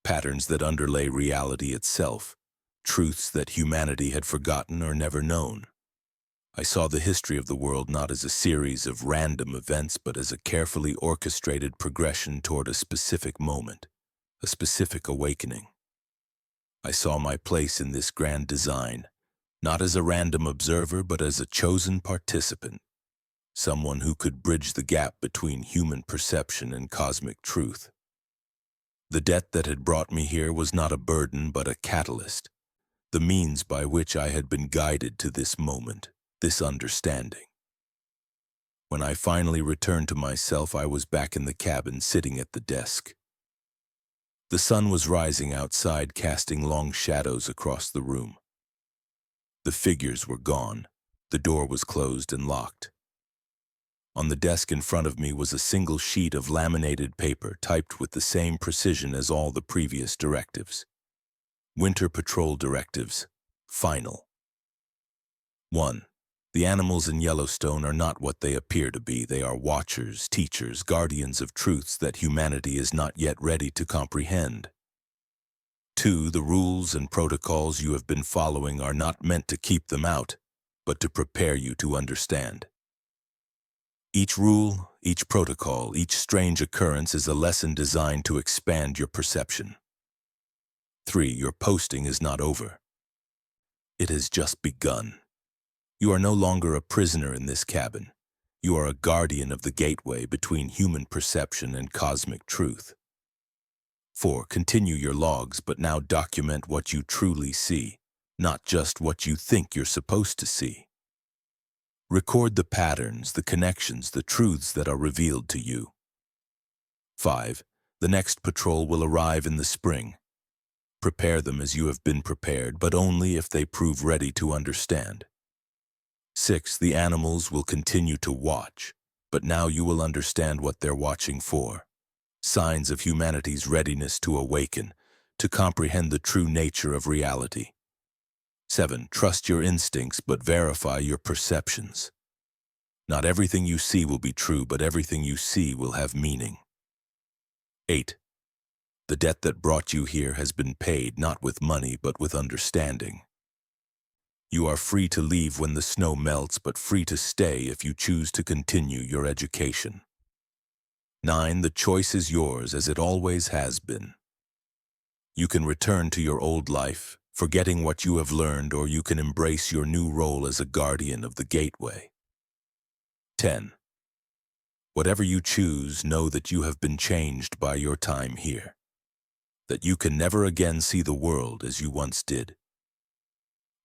patterns that underlay reality itself, truths that humanity had forgotten or never known. I saw the history of the world not as a series of random events, but as a carefully orchestrated progression toward a specific moment, a specific awakening. I saw my place in this grand design, not as a random observer, but as a chosen participant, someone who could bridge the gap between human perception and cosmic truth. The debt that had brought me here was not a burden, but a catalyst, the means by which I had been guided to this moment, this understanding. When I finally returned to myself, I was back in the cabin, sitting at the desk. The sun was rising outside, casting long shadows across the room. The figures were gone. The door was closed and locked. On the desk in front of me was a single sheet of laminated paper, typed with the same precision as all the previous directives. Winter Patrol Directives. Final. 1. The animals in Yellowstone are not what they appear to be. They are watchers, teachers, guardians of truths that humanity is not yet ready to comprehend. 2. The rules and protocols you have been following are not meant to keep them out, but to prepare you to understand. Each rule, each protocol, each strange occurrence is a lesson designed to expand your perception. 3. Your posting is not over. It has just begun. You are no longer a prisoner in this cabin. You are a guardian of the gateway between human perception and cosmic truth. 4. Continue your logs, but now document what you truly see, not just what you think you're supposed to see. Record the patterns, the connections, the truths that are revealed to you. 5. The next patrol will arrive in the spring. Prepare them as you have been prepared, but only if they prove ready to understand. 6. The animals will continue to watch, but now you will understand what they're watching for. Signs of humanity's readiness to awaken, to comprehend the true nature of reality. 7. Trust your instincts, but verify your perceptions. Not everything you see will be true, but everything you see will have meaning. 8. The debt that brought you here has been paid, not with money, but with understanding. You are free to leave when the snow melts, but free to stay if you choose to continue your education. 9. The choice is yours, as it always has been. You can return to your old life, forgetting what you have learned, or you can embrace your new role as a guardian of the gateway. 10. Whatever you choose, know that you have been changed by your time here, that you can never again see the world as you once did.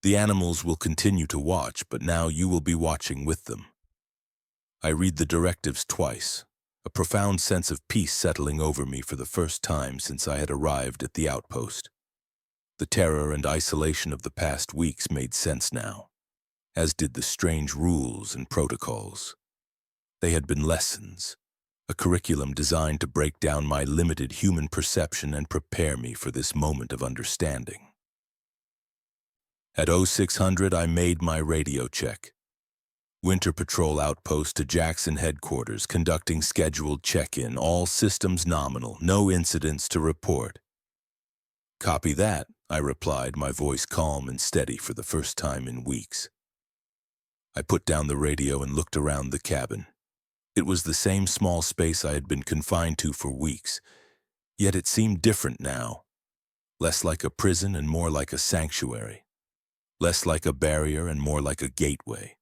The animals will continue to watch, but now you will be watching with them. I read the directives twice, a profound sense of peace settling over me for the first time since I had arrived at the outpost. The terror and isolation of the past weeks made sense now, as did the strange rules and protocols. They had been lessons, a curriculum designed to break down my limited human perception and prepare me for this moment of understanding. At 0600, I made my radio check. Winter Patrol outpost to Jackson headquarters, conducting scheduled check-in, all systems nominal, no incidents to report. Copy that, I replied, my voice calm and steady for the first time in weeks. I put down the radio and looked around the cabin. It was the same small space I had been confined to for weeks, yet it seemed different now. Less like a prison and more like a sanctuary. Less like a barrier and more like a gateway.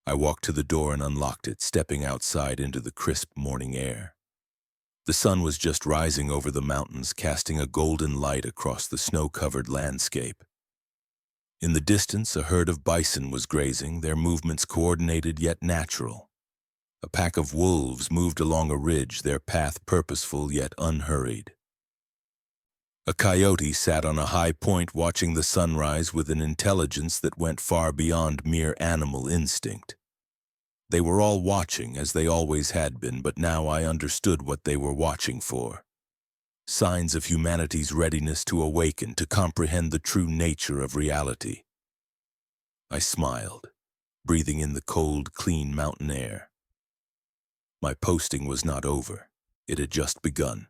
I walked to the door and unlocked it, stepping outside into the crisp morning air. The sun was just rising over the mountains, casting a golden light across the snow-covered landscape. In the distance, a herd of bison was grazing, their movements coordinated yet natural. A pack of wolves moved along a ridge, their path purposeful yet unhurried. A coyote sat on a high point watching the sunrise with an intelligence that went far beyond mere animal instinct. They were all watching, as they always had been, but now I understood what they were watching for. Signs of humanity's readiness to awaken, to comprehend the true nature of reality. I smiled, breathing in the cold, clean mountain air. My posting was not over. It had just begun.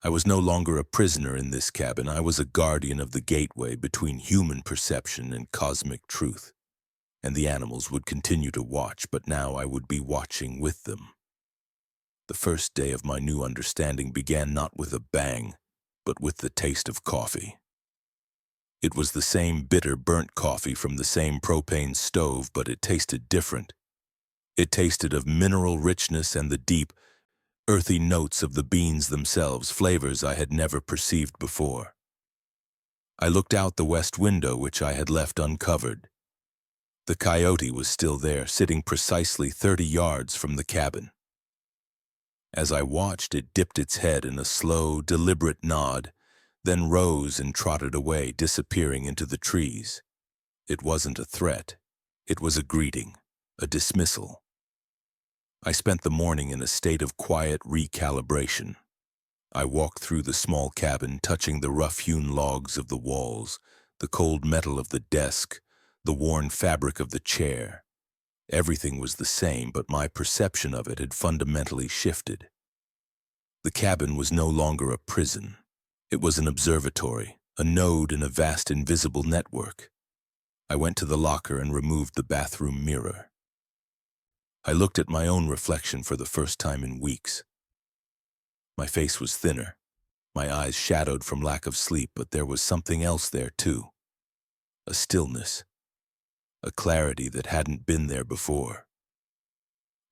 I was no longer a prisoner in this cabin. I was a guardian of the gateway between human perception and cosmic truth. And the animals would continue to watch, but now I would be watching with them. The first day of my new understanding began not with a bang, but with the taste of coffee. It was the same bitter, burnt coffee from the same propane stove, but it tasted different. It tasted of mineral richness and the deep, earthy notes of the beans themselves, flavors I had never perceived before. I looked out the west window, which I had left uncovered. The coyote was still there, sitting precisely 30 yards from the cabin. As I watched, it dipped its head in a slow, deliberate nod, then rose and trotted away, disappearing into the trees. It wasn't a threat. It was a greeting, a dismissal. I spent the morning in a state of quiet recalibration. I walked through the small cabin, touching the rough-hewn logs of the walls, the cold metal of the desk, the worn fabric of the chair. Everything was the same, but my perception of it had fundamentally shifted. The cabin was no longer a prison. It was an observatory, a node in a vast invisible network. I went to the locker and removed the bathroom mirror. I looked at my own reflection for the first time in weeks. My face was thinner, my eyes shadowed from lack of sleep, but there was something else there too. A stillness. A clarity that hadn't been there before.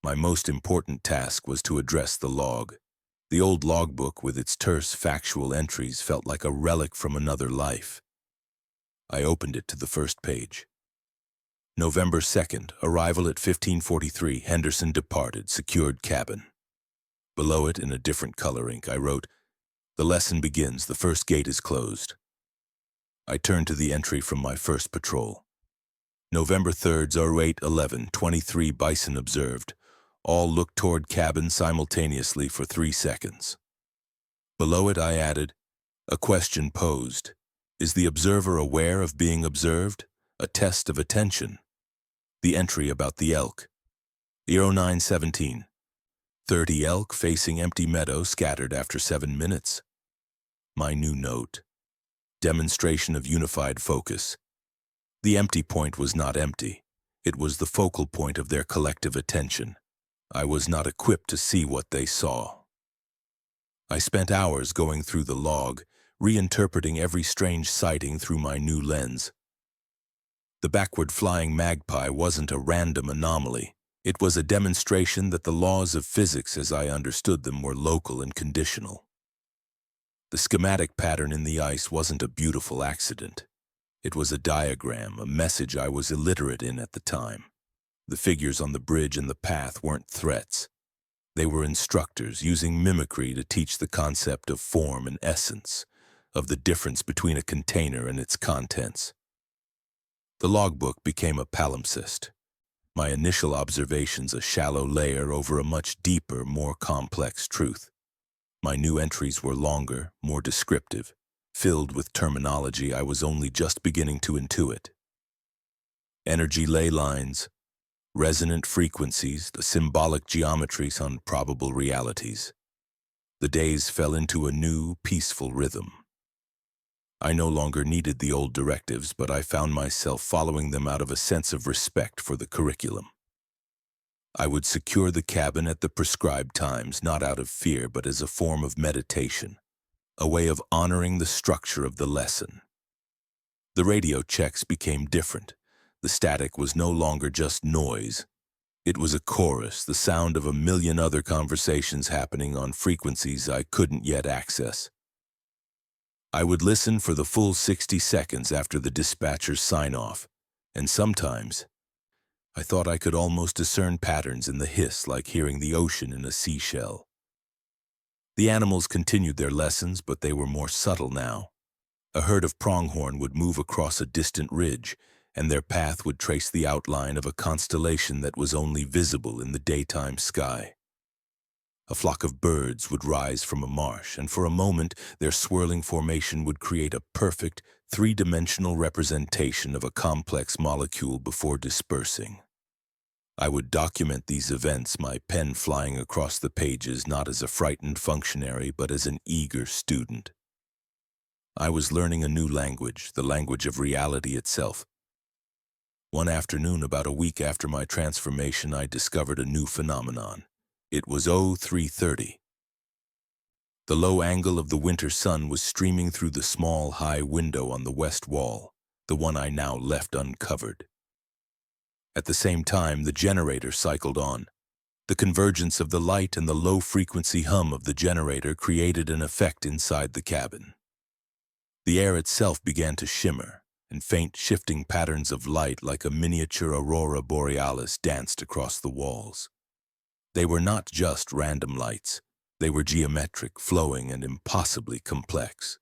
My most important task was to address the log. The old logbook with its terse, factual entries felt like a relic from another life. I opened it to the first page. November 2nd, arrival at 1543, Henderson departed, secured cabin. Below it, in a different color ink, I wrote, "The lesson begins, the first gate is closed." I turned to the entry from my first patrol. November 3rd, 0811, 23 bison observed. All looked toward cabin simultaneously for 3 seconds. Below it I added, a question posed. Is the observer aware of being observed? A test of attention. The entry about the elk. 0917. 30 elk facing empty meadow scattered after 7 minutes. My new note. Demonstration of unified focus. The empty point was not empty. It was the focal point of their collective attention. I was not equipped to see what they saw. I spent hours going through the log, reinterpreting every strange sighting through my new lens. The backward flying magpie wasn't a random anomaly. It was a demonstration that the laws of physics as I understood them were local and conditional. The schematic pattern in the ice wasn't a beautiful accident. It was a diagram, a message I was illiterate in at the time. The figures on the bridge and the path weren't threats. They were instructors using mimicry to teach the concept of form and essence, of the difference between a container and its contents. The logbook became a palimpsest. My initial observations a shallow layer over a much deeper, more complex truth. My new entries were longer, more descriptive, filled with terminology I was only just beginning to intuit. Energy ley lines, resonant frequencies, the symbolic geometries on probable realities. The days fell into a new, peaceful rhythm. I no longer needed the old directives, but I found myself following them out of a sense of respect for the curriculum. I would secure the cabin at the prescribed times, not out of fear, but as a form of meditation, a way of honoring the structure of the lesson. The radio checks became different. The static was no longer just noise. It was a chorus, the sound of a million other conversations happening on frequencies I couldn't yet access. I would listen for the full 60 seconds after the dispatcher's sign-off, and sometimes I thought I could almost discern patterns in the hiss, like hearing the ocean in a seashell. The animals continued their lessons, but they were more subtle now. A herd of pronghorn would move across a distant ridge, and their path would trace the outline of a constellation that was only visible in the daytime sky. A flock of birds would rise from a marsh, and for a moment their swirling formation would create a perfect, three-dimensional representation of a complex molecule before dispersing. I would document these events, my pen flying across the pages not as a frightened functionary, but as an eager student. I was learning a new language, the language of reality itself. One afternoon, about a week after my transformation, I discovered a new phenomenon. It was 0330. The low angle of the winter sun was streaming through the small, high window on the west wall, the one I now left uncovered. At the same time, the generator cycled on. The convergence of the light and the low-frequency hum of the generator created an effect inside the cabin. The air itself began to shimmer, and faint shifting patterns of light like a miniature aurora borealis danced across the walls. They were not just random lights. They were geometric, flowing, and impossibly complex.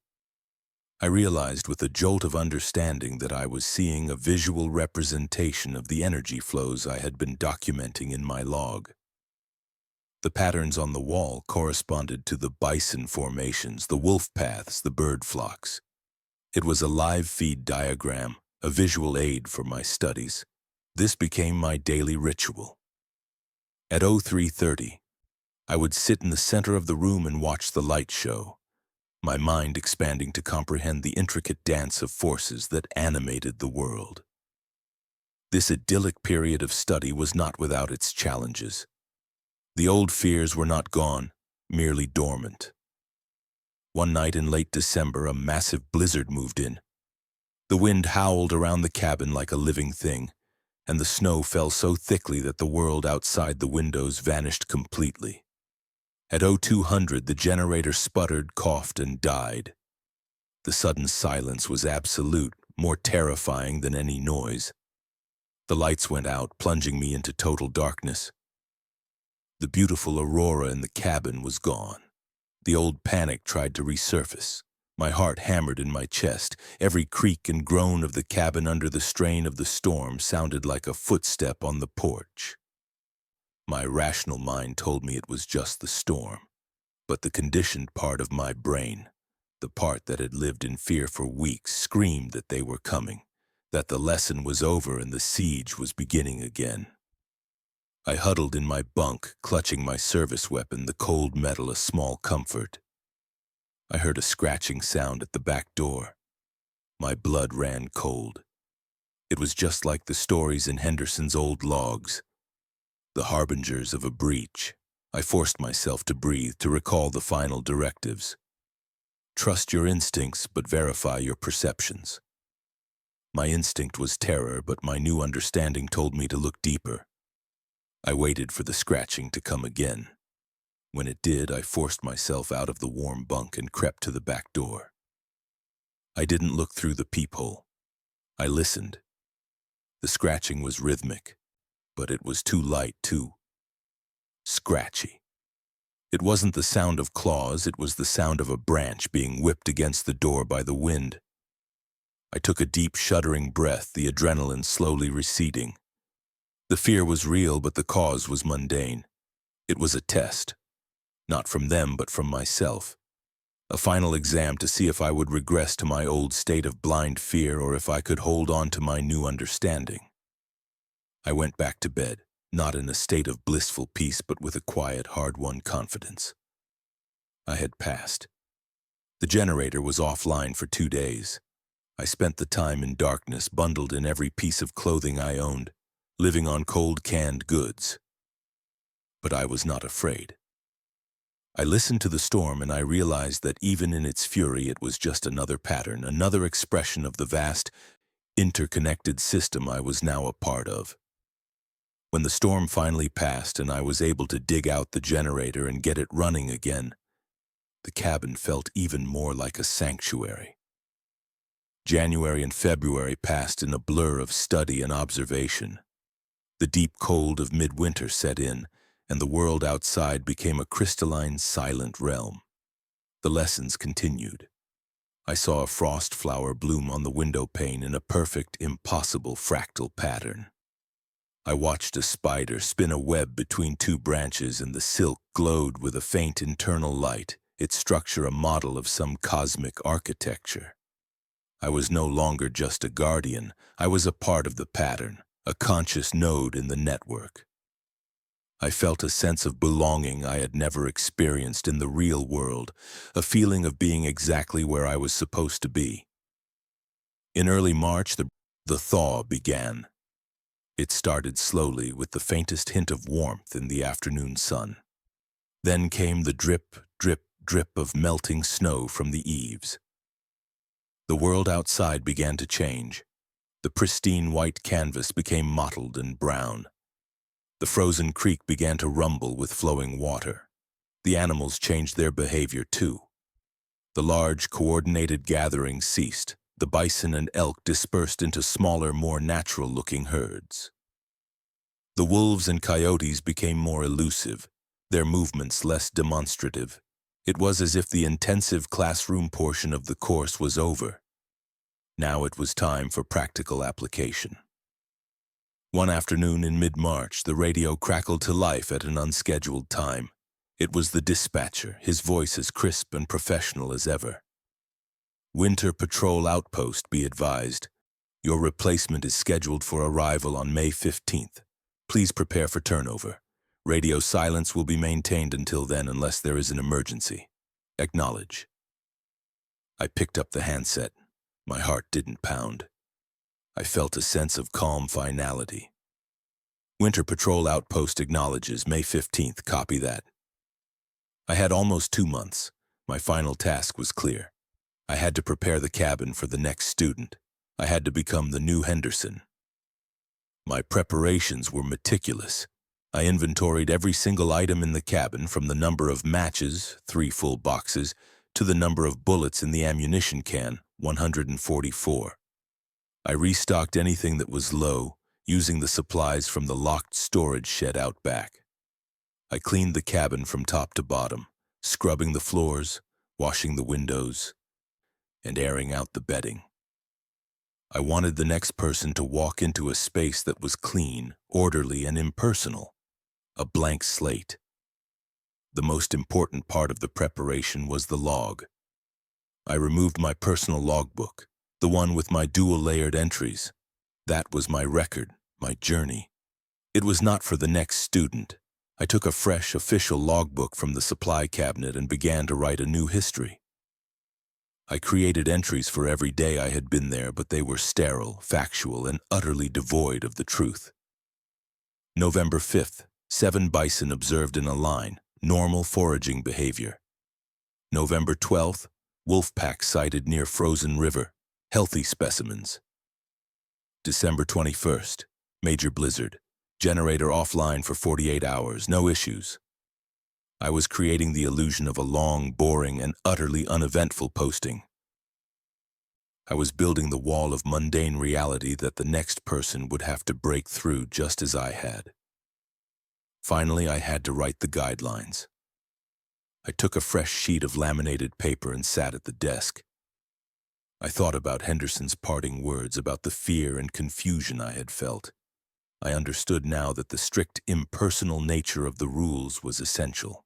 I realized with a jolt of understanding that I was seeing a visual representation of the energy flows I had been documenting in my log. The patterns on the wall corresponded to the bison formations, the wolf paths, the bird flocks. It was a live feed diagram, a visual aid for my studies. This became my daily ritual. At 0330, I would sit in the center of the room and watch the light show, my mind expanding to comprehend the intricate dance of forces that animated the world. This idyllic period of study was not without its challenges. The old fears were not gone, merely dormant. One night in late December, a massive blizzard moved in. The wind howled around the cabin like a living thing, and the snow fell so thickly that the world outside the windows vanished completely. At 0200, the generator sputtered, coughed, and died. The sudden silence was absolute, more terrifying than any noise. The lights went out, plunging me into total darkness. The beautiful aurora in the cabin was gone. The old panic tried to resurface. My heart hammered in my chest. Every creak and groan of the cabin under the strain of the storm sounded like a footstep on the porch. My rational mind told me it was just the storm, but the conditioned part of my brain, the part that had lived in fear for weeks, screamed that they were coming, that the lesson was over and the siege was beginning again. I huddled in my bunk, clutching my service weapon, the cold metal a small comfort. I heard a scratching sound at the back door. My blood ran cold. It was just like the stories in Henderson's old logs, the harbingers of a breach. I forced myself to breathe, to recall the final directives. Trust your instincts, but verify your perceptions. My instinct was terror, but my new understanding told me to look deeper. I waited for the scratching to come again. When it did, I forced myself out of the warm bunk and crept to the back door. I didn't look through the peephole. I listened. The scratching was rhythmic, but it was too light, too scratchy. It wasn't the sound of claws, it was the sound of a branch being whipped against the door by the wind. I took a deep, shuddering breath, the adrenaline slowly receding. The fear was real, but the cause was mundane. It was a test. Not from them, but from myself. A final exam to see if I would regress to my old state of blind fear or if I could hold on to my new understanding. I went back to bed, not in a state of blissful peace, but with a quiet, hard-won confidence. I had passed. The generator was offline for 2 days. I spent the time in darkness, bundled in every piece of clothing I owned, living on cold canned goods. But I was not afraid. I listened to the storm and I realized that even in its fury it was just another pattern, another expression of the vast, interconnected system I was now a part of. When the storm finally passed and I was able to dig out the generator and get it running again, the cabin felt even more like a sanctuary. January and February passed in a blur of study and observation. The deep cold of midwinter set in, and the world outside became a crystalline, silent realm. The lessons continued. I saw a frost flower bloom on the window pane in a perfect, impossible fractal pattern. I watched a spider spin a web between two branches, and the silk glowed with a faint internal light, its structure a model of some cosmic architecture. I was no longer just a guardian. I was a part of the pattern, a conscious node in the network. I felt a sense of belonging I had never experienced in the real world, a feeling of being exactly where I was supposed to be. In early March, the thaw began. It started slowly with the faintest hint of warmth in the afternoon sun. Then came the drip, drip, drip of melting snow from the eaves. The world outside began to change. The pristine white canvas became mottled and brown. The frozen creek began to rumble with flowing water. The animals changed their behavior too. The large, coordinated gatherings ceased. The bison and elk dispersed into smaller, more natural-looking herds. The wolves and coyotes became more elusive, their movements less demonstrative. It was as if the intensive classroom portion of the course was over. Now it was time for practical application. One afternoon in mid-March, the radio crackled to life at an unscheduled time. It was the dispatcher, his voice as crisp and professional as ever. "Winter Patrol Outpost, be advised. Your replacement is scheduled for arrival on May 15th. Please prepare for turnover. Radio silence will be maintained until then unless there is an emergency. Acknowledge." I picked up the handset. My heart didn't pound. I felt a sense of calm finality. "Winter Patrol Outpost acknowledges May 15th, copy that." I had almost 2 months. My final task was clear. I had to prepare the cabin for the next student. I had to become the new Henderson. My preparations were meticulous. I inventoried every single item in the cabin, from the number of matches, 3 full boxes, to the number of bullets in the ammunition can, 144. I restocked anything that was low, using the supplies from the locked storage shed out back. I cleaned the cabin from top to bottom, scrubbing the floors, washing the windows, and airing out the bedding. I wanted the next person to walk into a space that was clean, orderly, and impersonal, a blank slate. The most important part of the preparation was the log. I removed my personal logbook, the one with my dual-layered entries. That was my record, my journey. It was not for the next student. I took a fresh, official logbook from the supply cabinet and began to write a new history. I created entries for every day I had been there, but they were sterile, factual, and utterly devoid of the truth. November 5th, 7 bison observed in a line, normal foraging behavior. November 12th, wolf pack sighted near frozen river, healthy specimens. December 21st, major blizzard, generator offline for 48 hours, no issues. I was creating the illusion of a long, boring, and utterly uneventful posting. I was building the wall of mundane reality that the next person would have to break through just as I had. Finally, I had to write the guidelines. I took a fresh sheet of laminated paper and sat at the desk. I thought about Henderson's parting words, about the fear and confusion I had felt. I understood now that the strict, impersonal nature of the rules was essential.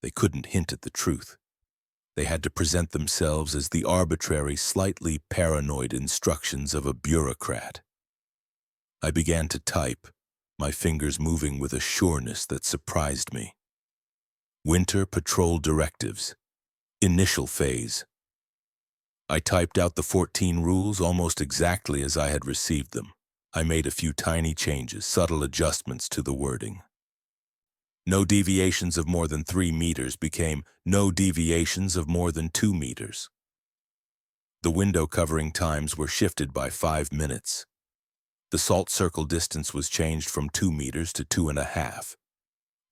They couldn't hint at the truth. They had to present themselves as the arbitrary, slightly paranoid instructions of a bureaucrat. I began to type, my fingers moving with a sureness that surprised me. Winter Patrol Directives. Initial phase. I typed out the 14 rules almost exactly as I had received them. I made a few tiny changes, subtle adjustments to the wording. No deviations of more than 3 meters became no deviations of more than 2 meters. The window covering times were shifted by 5 minutes. The salt circle distance was changed from 2 meters to 2.5.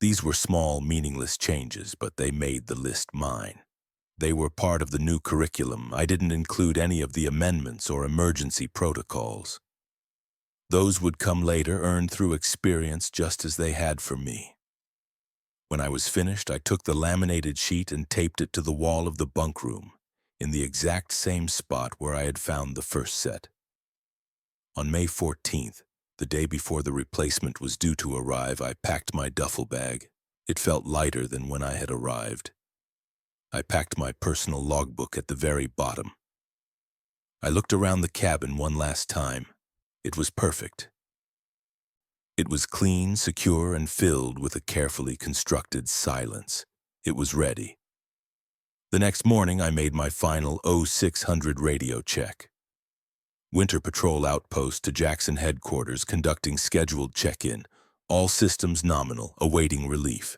These were small, meaningless changes, but they made the list mine. They were part of the new curriculum. I didn't include any of the amendments or emergency protocols. Those would come later, earned through experience just as they had for me. When I was finished, I took the laminated sheet and taped it to the wall of the bunk room, in the exact same spot where I had found the first set. On May 14th, the day before the replacement was due to arrive, I packed my duffel bag. It felt lighter than when I had arrived. I packed my personal logbook at the very bottom. I looked around the cabin one last time. It was perfect. It was clean, secure, and filled with a carefully constructed silence. It was ready. The next morning, I made my final 0600 radio check. Winter Patrol outpost to Jackson headquarters conducting scheduled check-in. All systems nominal, awaiting relief.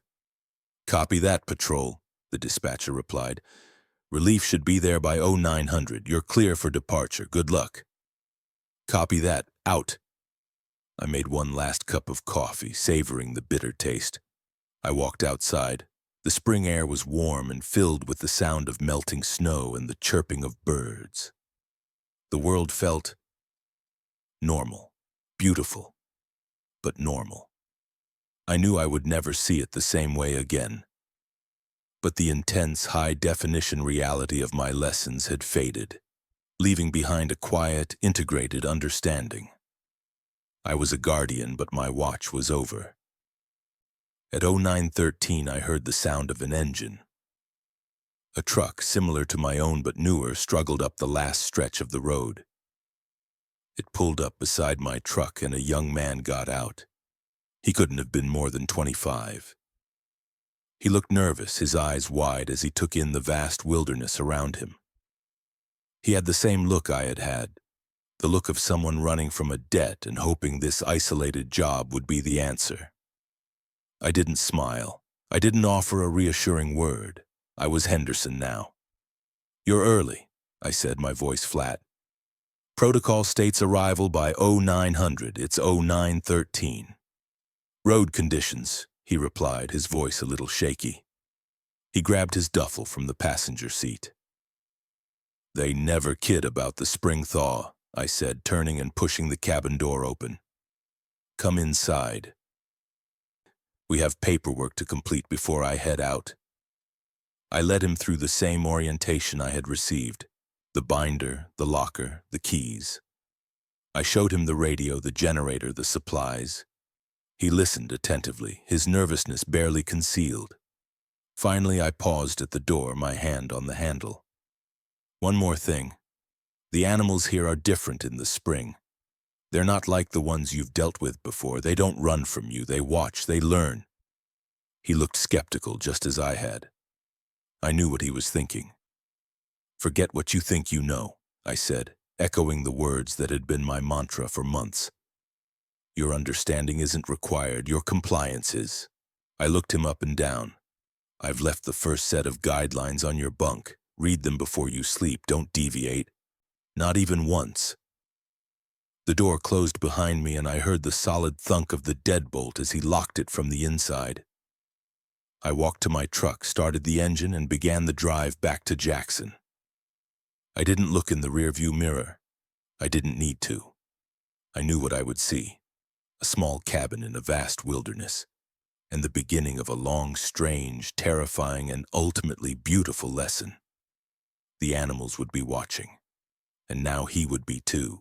Copy that, Patrol, the dispatcher replied. Relief should be there by 0900. You're clear for departure. Good luck. Copy that. Out. I made one last cup of coffee, savoring the bitter taste. I walked outside. The spring air was warm and filled with the sound of melting snow and the chirping of birds. The world felt normal, beautiful, but normal. I knew I would never see it the same way again. But the intense, high-definition reality of my lessons had faded, leaving behind a quiet, integrated understanding. I was a guardian, but my watch was over. At 0913, I heard the sound of an engine. A truck, similar to my own but newer, struggled up the last stretch of the road. It pulled up beside my truck and a young man got out. He couldn't have been more than 25. He looked nervous, his eyes wide as he took in the vast wilderness around him. He had the same look I had had, the look of someone running from a debt and hoping this isolated job would be the answer. I didn't smile. I didn't offer a reassuring word. I was Henderson now. You're early, I said, my voice flat. Protocol states arrival by 0900. It's 0913. Road conditions, he replied, his voice a little shaky. He grabbed his duffel from the passenger seat. They never kid about the spring thaw, I said, turning and pushing the cabin door open. Come inside. We have paperwork to complete before I head out. I led him through the same orientation I had received, the binder, the locker, the keys. I showed him the radio, the generator, the supplies. He listened attentively, his nervousness barely concealed. Finally, I paused at the door, my hand on the handle. One more thing. The animals here are different in the spring. They're not like the ones you've dealt with before. They don't run from you. They watch. They learn. He looked skeptical, just as I had. I knew what he was thinking. Forget what you think you know, I said, echoing the words that had been my mantra for months. Your understanding isn't required. Your compliance is. I looked him up and down. I've left the first set of guidelines on your bunk. Read them before you sleep. Don't deviate. Not even once. The door closed behind me and I heard the solid thunk of the deadbolt as he locked it from the inside. I walked to my truck, started the engine, and began the drive back to Jackson. I didn't look in the rearview mirror. I didn't need to. I knew what I would see. A small cabin in a vast wilderness, and the beginning of a long, strange, terrifying, and ultimately beautiful lesson. The animals would be watching. And now he would be too.